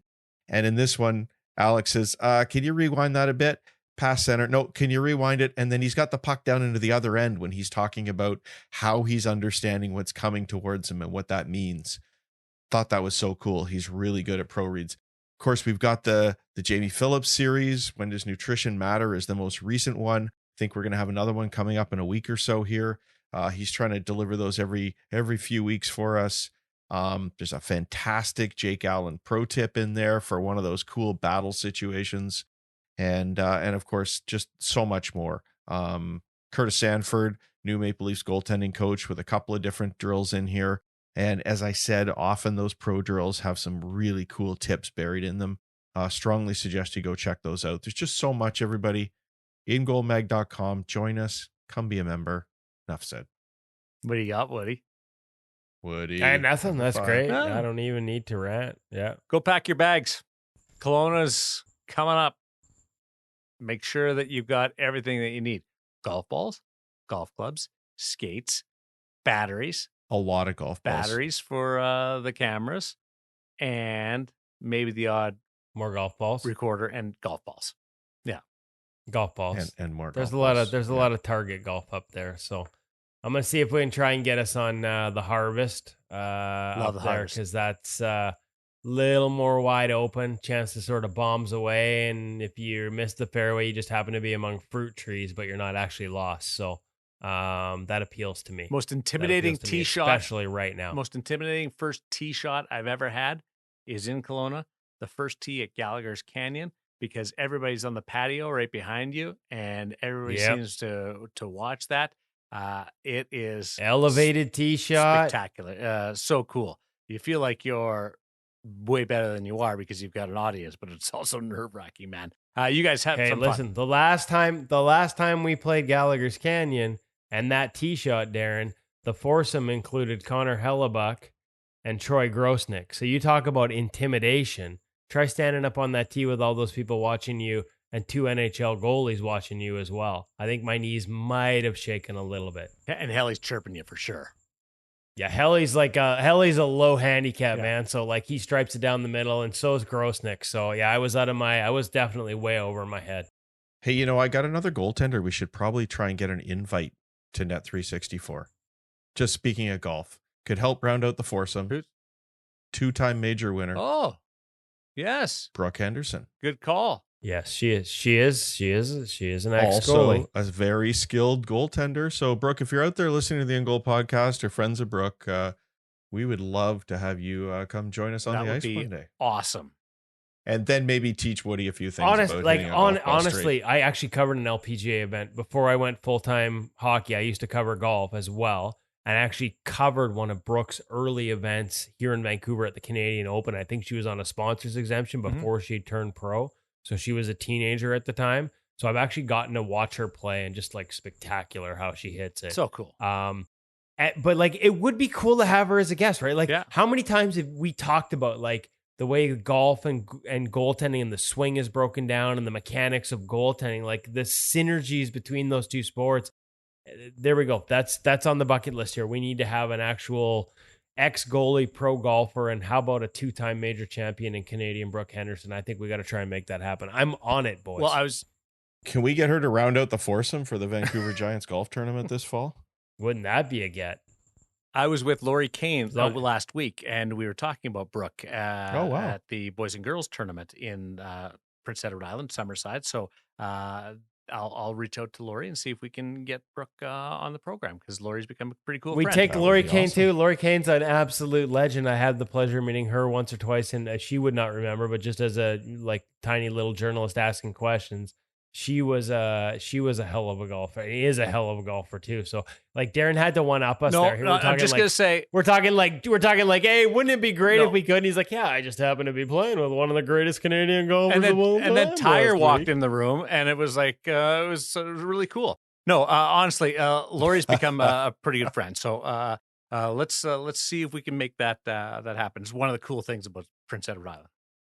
And in this one, Alex says, can you rewind that a bit? Pass center. No, can you rewind it? And then he's got the puck down into the other end when he's talking about how he's understanding what's coming towards him and what that means. Thought that was so cool. He's really good at pro reads. Of course, we've got the Jamie Phillips series. When Does Nutrition Matter is the most recent one. I think we're going to have another one coming up in a week or so here. He's trying to deliver those every few weeks for us. There's a fantastic Jake Allen pro tip in there for one of those cool battle situations. And of course, just so much more. Curtis Sanford, new Maple Leafs goaltending coach, with a couple of different drills in here. And as I said, often those pro drills have some really cool tips buried in them. Strongly suggest you go check those out. There's just so much, everybody. InGoalMag.com. Join us. Come be a member. Enough said. What do you got, Woody? Nothing. That's great. No. I don't even need to rant. Yeah. Go pack your bags. Kelowna's coming up. Make sure that you've got everything that you need. Golf balls, golf clubs, skates, batteries. A lot of golf balls. Batteries for the cameras, and maybe the odd more golf balls, recorder, and golf balls. Yeah. Golf balls. And more There's golf a lot of Target golf up there. So I'm going to see if we can try and get us on the Harvest Love the there, because that's a little more wide open, chance to sort of bombs away. And if you miss the fairway, you just happen to be among fruit trees, but you're not actually lost. So that appeals to me. Most intimidating tee shot, especially right now. Most intimidating first tee shot I've ever had is in Kelowna. The first tee at Gallagher's Canyon, because everybody's on the patio right behind you, and everybody seems to watch that. It is elevated tee shot, spectacular, so cool. You feel like you're way better than you are because you've got an audience, but it's also nerve-wracking, man. You guys have some fun. The last time we played Gallagher's Canyon and that tee shot, Darren, the foursome included Connor Hellebuck and Troy Grosnick. So you talk about intimidation. Try standing up on that tee with all those people watching you and 2 NHL goalies watching you as well. I think my knees might have shaken a little bit. And Helly's chirping you for sure. Yeah, Helly's a low handicap, man. So like he stripes it down the middle, and so is Grosnick. So yeah, I was definitely way over my head. Hey, I got another goaltender we should probably try and get an invite to Net 364. Just speaking of golf, could help round out the foursome. 2-time major winner. Oh, yes, Brooke Henderson. Good call. Yes, she is an ex-goalie. Also a very skilled goaltender. So, Brooke, if you're out there listening to the InGoal podcast or friends of Brooke, we would love to have you come join us on the ice one day. Awesome. and then maybe teach Woody a few things. Honestly, I actually covered an LPGA event before I went full-time hockey. I used to cover golf as well, and actually covered one of Brooke's early events here in Vancouver at the Canadian Open. I think she was on a sponsor's exemption before she turned pro, so she was a teenager at the time. So I've actually gotten to watch her play, and just like spectacular how she hits it. So cool. But like, it would be cool to have her as a guest, right? Like, how many times have we talked about like the way golf and goaltending and the swing is broken down and the mechanics of goaltending, like the synergies between those two sports? There we go. That's on the bucket list here. We need to have an actual ex-goalie pro golfer, and how about a 2-time major champion in Canadian Brooke Henderson? I think we got to try and make that happen. I'm on it, boys. Well, Can we get her to round out the foursome for the Vancouver Giants golf tournament this fall? Wouldn't that be a get? I was with Lori Kane last week, and we were talking about Brooke at the Boys and Girls Tournament in Prince Edward Island, Summerside. So I'll reach out to Lori and see if we can get Brooke on the program, because Lori's become a pretty cool friend. We take Lori Kane too. Lori Kane's an absolute legend. I had the pleasure of meeting her once or twice, and she would not remember, but just as a tiny little journalist asking questions. She was a hell of a golfer. He is a hell of a golfer too. So like, Darren had to one up us there. I'm just gonna say we're talking like, hey, wouldn't it be great if we could? And he's like, yeah, I just happen to be playing with one of the greatest Canadian golfers of all time. And then Tyre walked in the room, and it was like it was really cool. No, honestly, Lori's become a pretty good friend. So let's see if we can make that happen. It's one of the cool things about Prince Edward Island.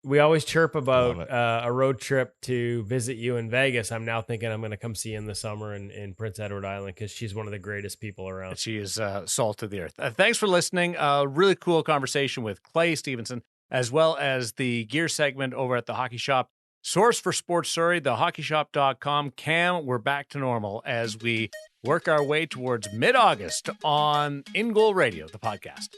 We always chirp about a road trip to visit you in Vegas. I'm now thinking I'm going to come see you in the summer in Prince Edward Island, because she's one of the greatest people around. She is salt of the earth. Thanks for listening. Really cool conversation with Clay Stevenson, as well as the gear segment over at the Hockey Shop. Source for Sports Surrey, thehockeyshop.com. Cam, we're back to normal as we work our way towards mid-August on InGoal Radio, the podcast.